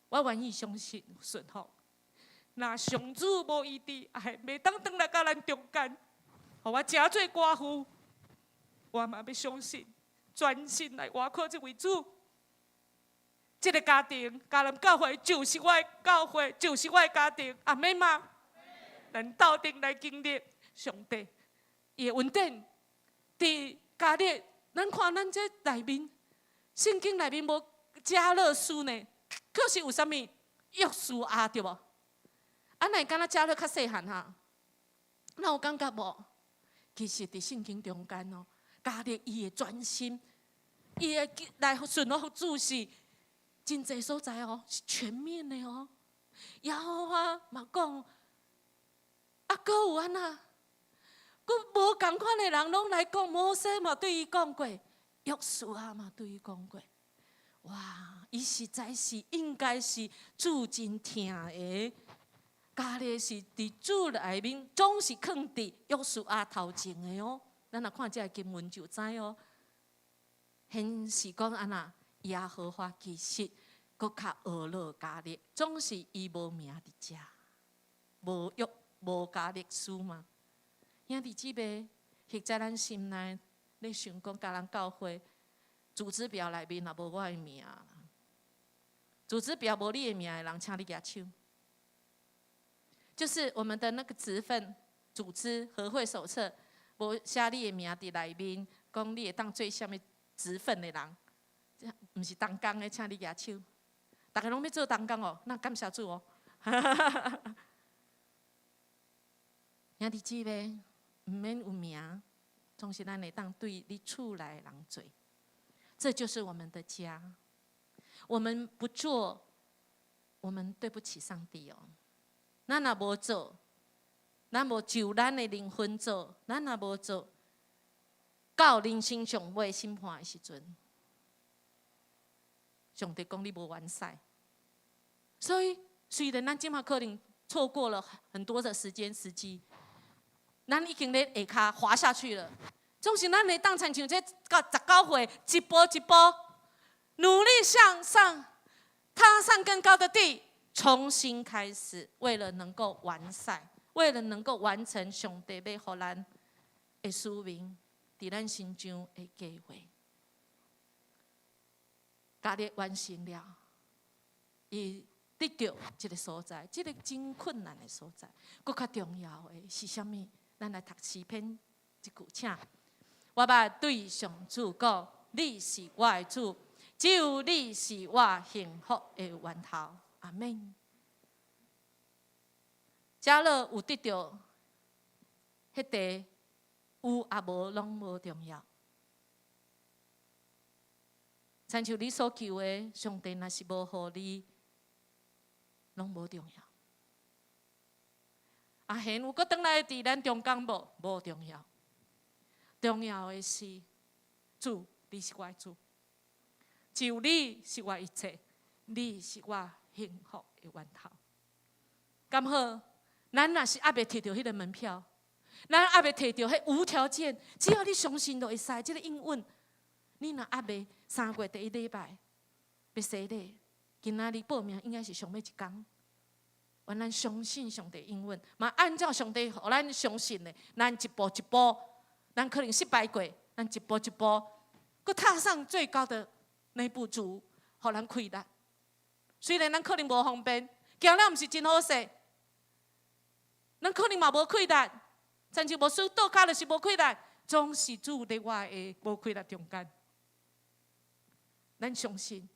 我愿意相信顺服。若上主无伊伫爱，袂当转来到咱中间，互我真做寡妇，我嘛要相信，专心来倚靠这位主。这个家庭，迦南教会就是我的教会，就是我的家庭，阿妹吗？咱斗阵来经历上帝伊的恩典，伫家里，咱看咱这内面，圣经内面无加勒书呢，可是有啥物约书亚对无？啊，乃敢若加勒较细汉哈，那有感觉无？其实伫圣经中间哦，家里伊的专心，伊的来顺服主是真济所在哦，是全面的哦。耶和华嘛讲，啊，搁有安那？佮无共款的人拢来讲，摩西嘛对伊讲过，约书亚嘛对伊讲过。哇，伊实在是应该是主真疼的。家里是伫主内面，总是放伫约书亚头前的哦。咱若看这个经文就知哦。显示讲安那，耶和华其实搁较恶落家里，总是伊无名伫遮，无约无加历史嘛。兄弟姊妹，或在咱心内，你想讲甲咱教会组织表内面也无我的名，组织表无你的名的人，请你举手。就是我们的那个职分组织和会手册，无写你的名伫内面，讲你会当做啥物职分的人，毋是同工的，请你举手。大家拢要做同工哦，那感谢主哦。兄弟姊妹，毋免有名，总是咱会当对你厝内人做。这就是我们的家。我们不做，我们对不起上帝哦。咱若无做，咱无就咱的灵魂做，咱若无做，到人生上尾审判的时阵，上帝讲你无完赛。所以，虽然咱今嘛可能错过了很多的时间时机，咱已经咧下骹滑下去了。总是咱会当亲像这19岁，一步一步努力向上，踏上更高的地。重新开始，为了能够完赛，为了能够完成上帝要互咱的使命，伫咱心中的计划，家己完成了，伊得到这个所在，这个真困难的所在。搁较重要的是啥物？咱来读诗篇一句，请我捌对上主讲：你是我的主，只有你是我幸福的源头。阿们。假若有得到，迄地有也无拢无重要。亲像你所求的，上帝若是无互你，拢无重要。阿贤有搁转来伫咱中间无？无重要。重要的是，主，你是我的主，就你是我一切，你是我幸福的源头。刚好，咱若是还袂摕到迄个门票，咱还袂摕到迄无条件，只要你相信就会使。这个应允，你若还袂3月第1礼拜要洗礼，今仔日报名应该是上尾一天。原咱相信上帝应允，嘛按照上帝互咱相信的，咱一步一步，咱可能失败过，咱一步一步，搁踏上最高的那步竹，互咱开力。虽然咱可能无方便，行了毋是真好势，咱可能嘛无开力，亲像无输倒脚就是无开力，总是主伫我的无开力中间。咱相信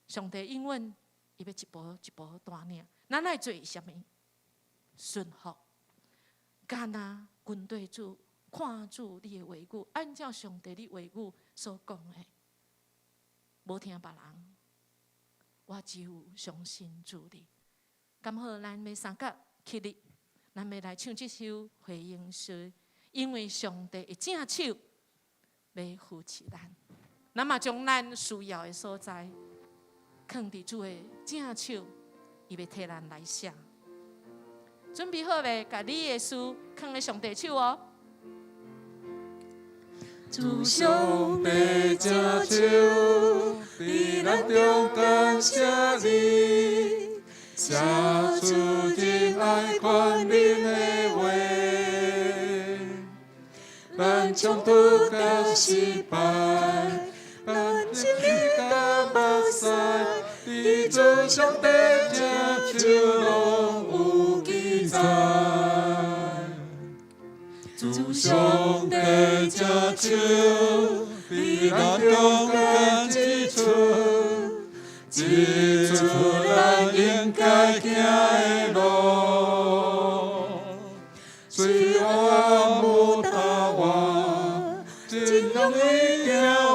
上帝应允，伊要一步一步带领。咱爱做啥物？顺服，干那军队主看主你的话语，按照上帝的话语所讲的，无听别人。我只有相信主你。咁好，咱要三角起立，咱要来唱这首回应诗，因为上帝的正手要扶持咱，咱嘛将咱需要的所在，放伫主的正手，伊要替咱来写。准备好未？甲你的诗放在上帝手哦。主上帝正手，在咱中感谢你，写出仁爱宽仁的话。咱冲突甲失败，咱真理甲目屎，伫主上帝正手拢有记载。主上帝正手，在咱中间指出，指出咱应该行的路。虽我无答案，真容易行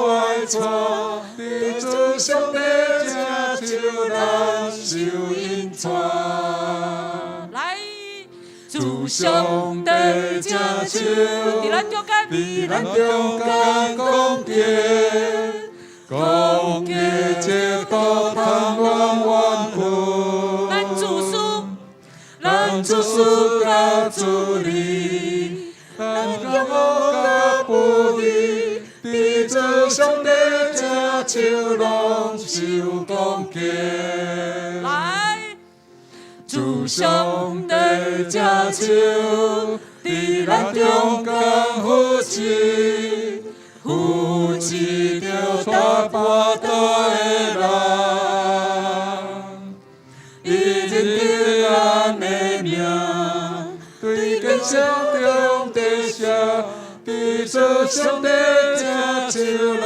歪错，伫主上帝正手咱受因带。来，主上帝正手，伫咱中间，伫咱中间公义，公义这个盼望万福。咱自私，咱自私甲自利，咱骄傲甲不义，伫主上帝正手拢受攻击。来，主上帝正手，伫咱中间扶持，扶持着带跋倒的人，伊认得咱的名，对建设中地下，伫主上帝正手咱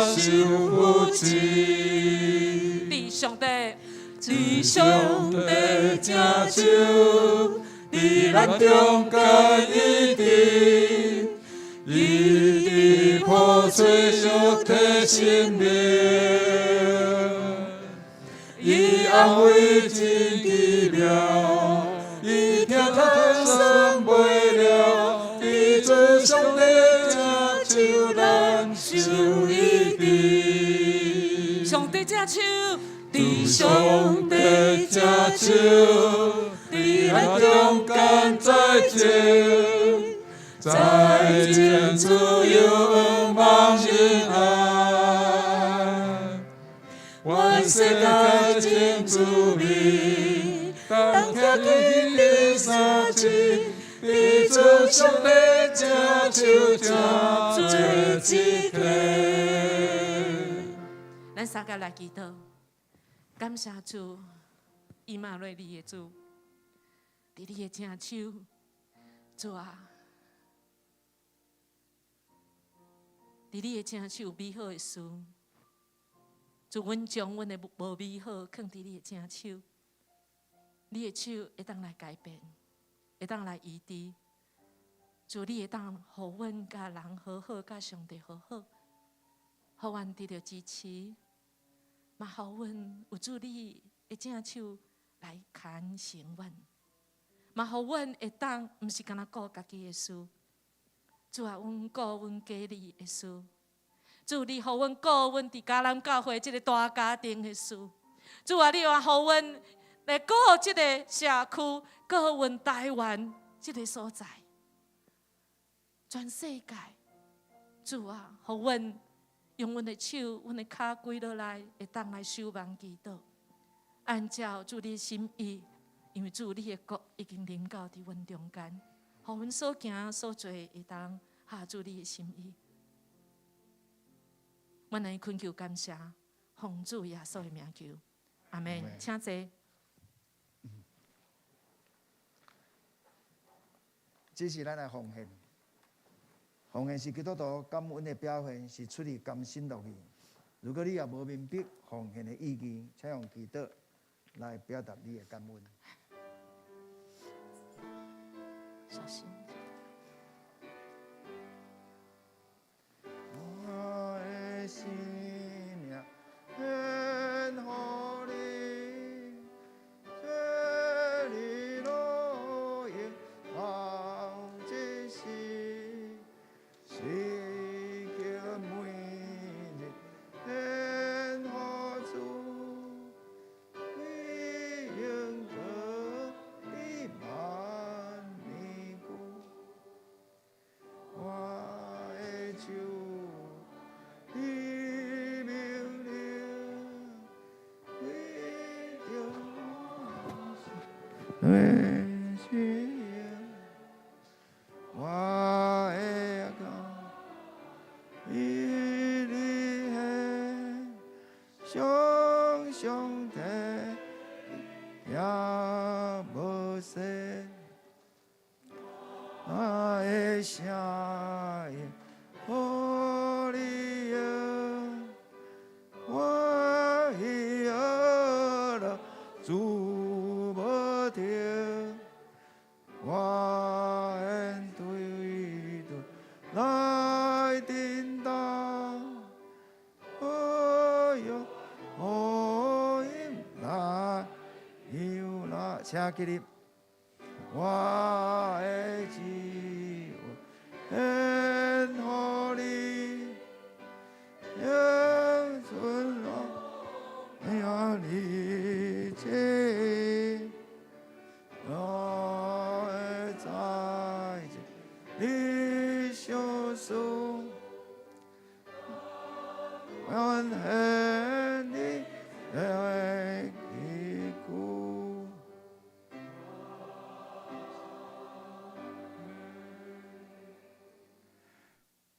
受扶持。弟兄弟。主上帝正手，伫咱中间一直，一直破碎肉体生命，伊安慰真奇妙，伊听他伤袂了，伫主上帝正手咱受一直。上帝正手。伫上帝正手，伫咱中间再见，再见自由望恩爱。愿世界真滋味，当听见你三声，伫主上帝正手正做一体。咱三个来祈祷。感谢主，以马内利的主，伫你的正手，主啊，伫你的正手有美好的事，主，阮将阮的无美好放伫你的正手，你的手会当来改变，会当来医治，主，你会当互阮甲人和好，甲上帝和好，互阮得到支持。嘛，互阮有主你的正手来牵成阮，嘛，互阮会当毋是干那顾家己的事，主啊，阮顾阮家里的事，主你互阮顾阮伫迦南教会即个大家庭的事，主啊，你也互阮来顾即个社区，顾阮台湾即个所在，全世界，主啊，互阮。用阮的手、阮的脚跪落来，会当来守望祈祷，按照主你的心意，因为主你的国已经临到伫阮中间，互阮所行所做会当合主你的心意。阮来恳求感谢，奉主耶稣的名求，阿门。请坐。这是咱的奉献。奉献是基督徒感恩的表现，是出于甘心乐意。如果你也无明白奉献的意义，请用祈祷来表达你的感恩。小心。我的生命献乎你，这里路也好这些。世界每日献何处，为应得的万民故。上帝也无说，我的声音呼你哟，我以后了主无听，我愿对着来叮当，哟，来又来，请起立。我的旨意献乎你，永存让你知，我的在你相属，愿献你的祈求。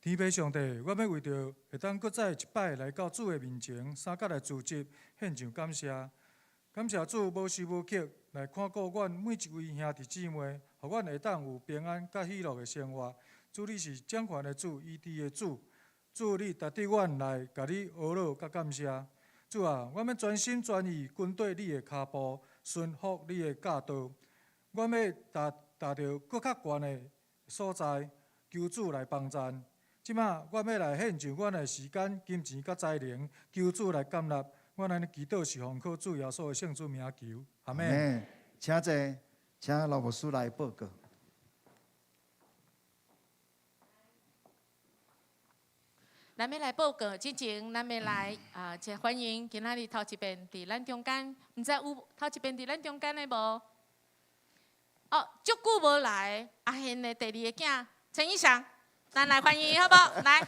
天父上帝，我要为着会当搁再一摆来到主的面前，三角来自执，献上感谢。感谢主无时无刻来看顾阮每一位兄弟姊妹，互阮会当有平安甲喜乐的生活。主，你是掌权的主，医治的主。主，你值得阮来甲你学乐甲感谢。主啊，我要专心全意跟对你的脚步，顺服你的教导。我要达到搁较悬的所在，求主来帮赞。即马我要来献上阮的时间、金钱甲才能，求主来感纳。我安尼祈祷是奉靠主耶稣的圣主名求，阿门。请坐，请老牧师来报告。咱要来报告之前，咱要来即欢迎今仔日头一遍伫咱中间，毋知有头一遍伫咱中间的无？哦，足久无来，阿贤的第二个囝陈义祥，咱来欢迎好不好？来。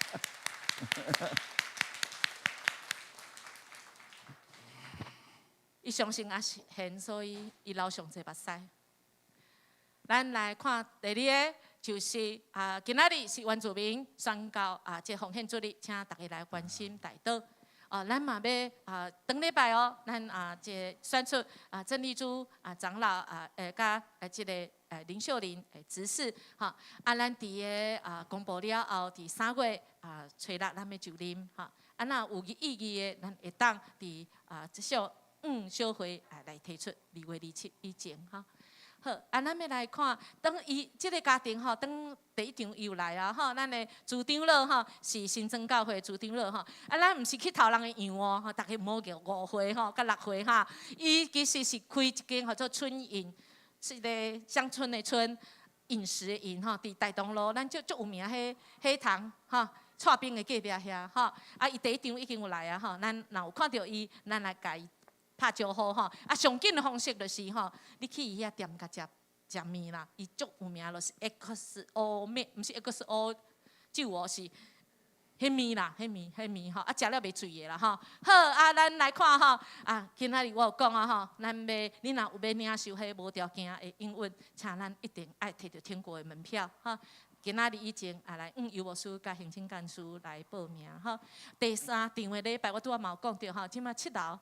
伊相信阿贤，所以伊流上侪目屎。咱来看第二个，就是今仔日是原住民宣告即奉献主日，请大家来关心大道。咱嘛要当礼拜哦，咱即选出郑丽珠长老甲即个林秀玲执事，咱伫个公布了后，伫3月初6咱要就任，若有意义的，咱会当伫即小小会来提出2月27以前哈。好，咱要来看，当伊即个家庭吼，当第一场又来啊吼，咱的主长老吼是新增教会主长老吼，咱毋是去偷人的羊哦，大家毋好叫5岁吼，甲6岁哈。伊其实是开一间叫做春饮，是个乡村的村饮食营吼，伫大东路，咱足有名迄堂吼。蔡兵的隔壁遐吼，伊第一场已经有来啊吼，咱若有看到伊，咱来甲伊拍招呼吼。上紧的方式就是吼，你去伊遐店甲食面啦，伊足有名就是 XO 面，毋是 XO 酒哦，是迄面啦，迄面吼，食了袂醉的啦吼。好咱来看吼，今仔日我有讲啊吼，咱你若有要领受迄无条件的应允，请咱一定爱摕到天国的门票吼。今仔日以前来由牧师甲行政干事来报名吼。第3场的礼拜我拄仔嘛有讲到吼，即马7楼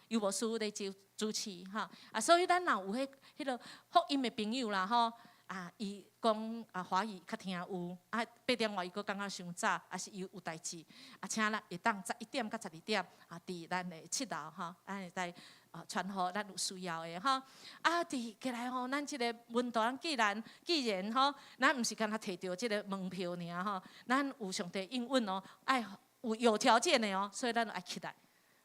由牧师咧主持吼。所以咱若有迄个福音的朋友啦吼，伊讲华语较听有，8点外伊佫感觉伤早，是伊有代志，请咱会当11点到12点伫咱的7楼吼，咱会使传互咱有需要的吼。伫起来吼，咱即个文道，既然吼，咱毋是干那摕到即个门票尔吼，咱有上帝应允哦，爱有条件的哦，所以咱爱起来。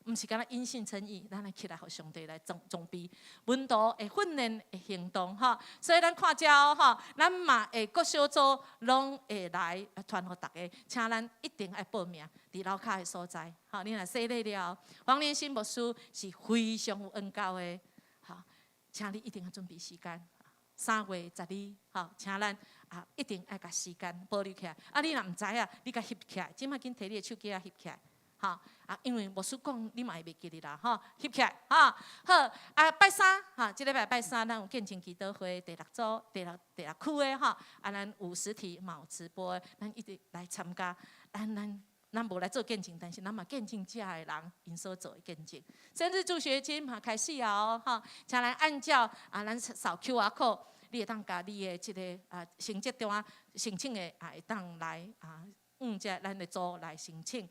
毋是干那因信称义，咱来起来，互上帝来装备文道的训练的行动吼。所以咱看遮吼，咱嘛会各小组拢会来传互大家，请咱一定爱报名伫楼骹的所在。吼，你若洗礼了，黄连新牧师是非常有恩教的，吼，请你一定要准备时间。3月12，吼，请咱一定爱甲时间保留起来。你若毋知影，你甲翕起来，即摆紧摕你的手机翕起来。吼因为牧师讲，你嘛会袂记哩啦，吼，翕起来，好，拜3，即礼拜拜3，咱有见证祈祷会第6组、第六区的吼，咱有实体嘛有直播的，咱一直来参加，咱咱无来做见证，但是咱嘛见证遮个人因所做的见证。生日助学金嘛开始啊吼，请咱按照咱扫 QR code， 你会当甲你的即个成绩单申请的会当来这咱的组来申请。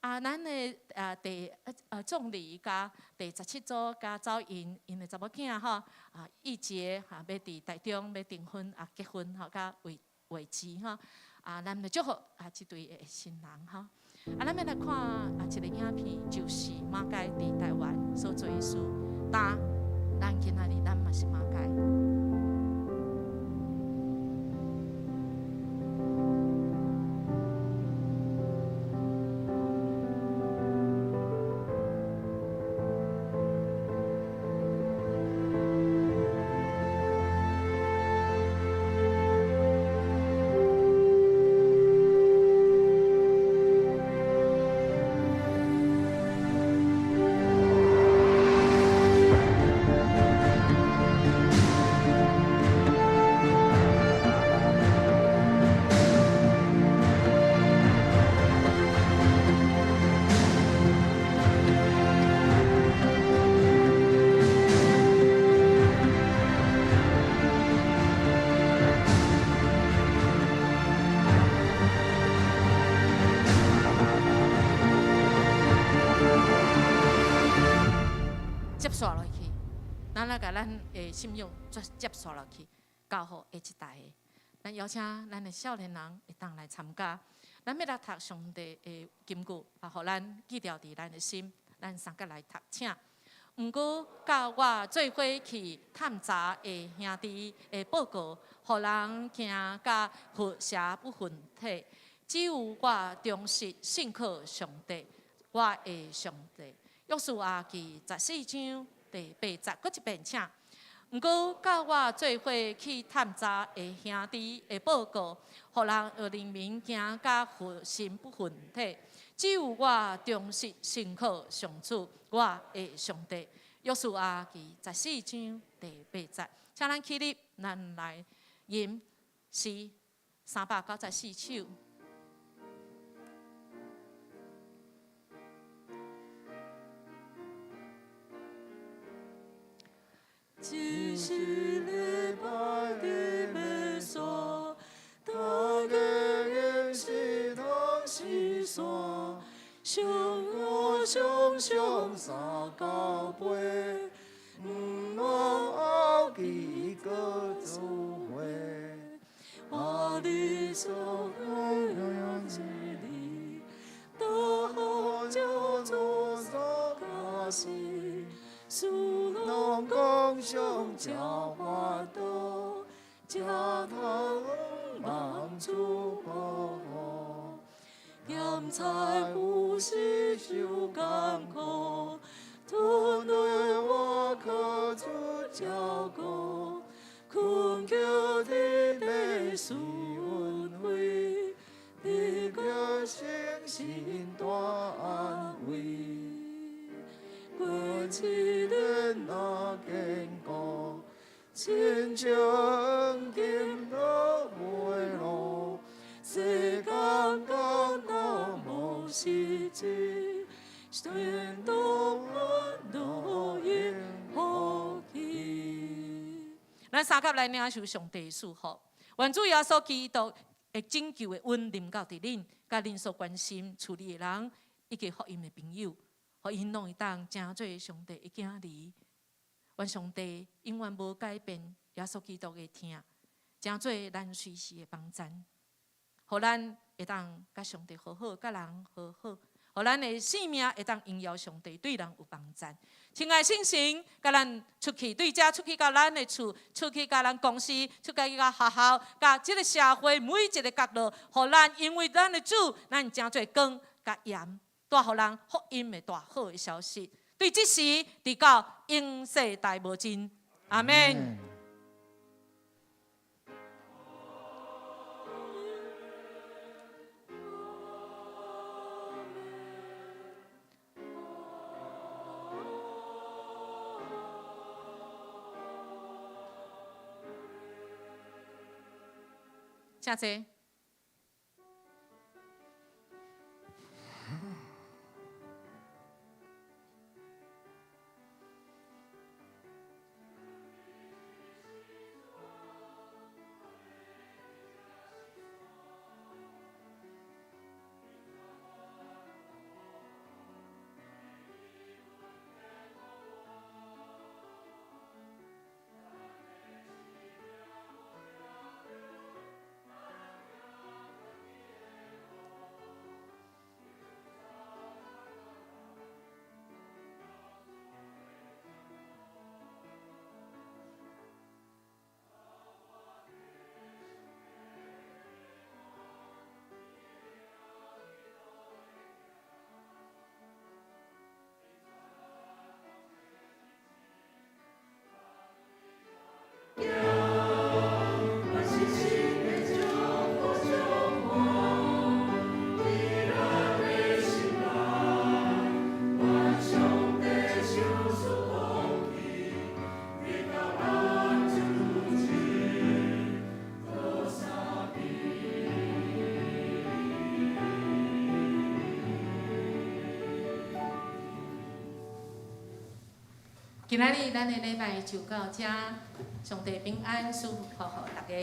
咱的总理甲第17组甲走因的查某囝吼义杰要伫台中要订婚结婚甲为期吼咱就祝福即对的新人吼咱要来看一个影片，就是马偕伫台湾所做的事。咱今仔日咱嘛是马偕。接续落去，咱来甲咱的信仰接续落去，交互下一代的。咱邀请咱的少年人会当来参加。咱要来读上帝的金句，互咱记牢伫咱的心。咱三个来读，请。毋过，甲我做伙去探查的兄弟的报告，互人惊甲邪不分体。只有我忠实信靠上帝，我的上帝。约书亚记14章第8节，搁一遍请。毋过，甲我做伙去探查的兄弟的报告，互人民惊甲心不分体。只有我忠实信靠上主，我的上帝。约书亚记14章第8节，请咱起立，咱来吟诗394首。只是礼拜的美所，大家应是同是山，相我相相三交杯，毋忘后期各组会，我的所永之力，都好叫做所开始。属龙共相交花朵，家堂忙出破，盐菜呼吸修艰苦，土内我可出交过，困求的地水温回，你个星星大安慰。过去的那坚固，亲像金都回路，世间讲到无时节，全都落叶好去。咱三甲来领受上帝的祝福，愿主耶稣基督的拯救的恩临到伫恁，甲恁所关心处理的人，以及福音的朋友。互因拢会当成做上帝的囝儿，愿上帝永远无改变耶稣基督的听，成做咱随时的帮衬，互咱会当甲上帝好好，甲人好好，互咱的性命会当荣耀上帝，对人有帮衬。亲爱信心，甲咱出去对遮，出去甲咱的厝，出去甲咱公司，出去甲学校，甲即个社会每一个角落，互咱因为咱的主，咱成做光甲盐。带予人福音的大好的消息，对即时直到永世代无尽，阿们。请坐。今仔日咱的礼拜就到这，上帝平安祝福福大家。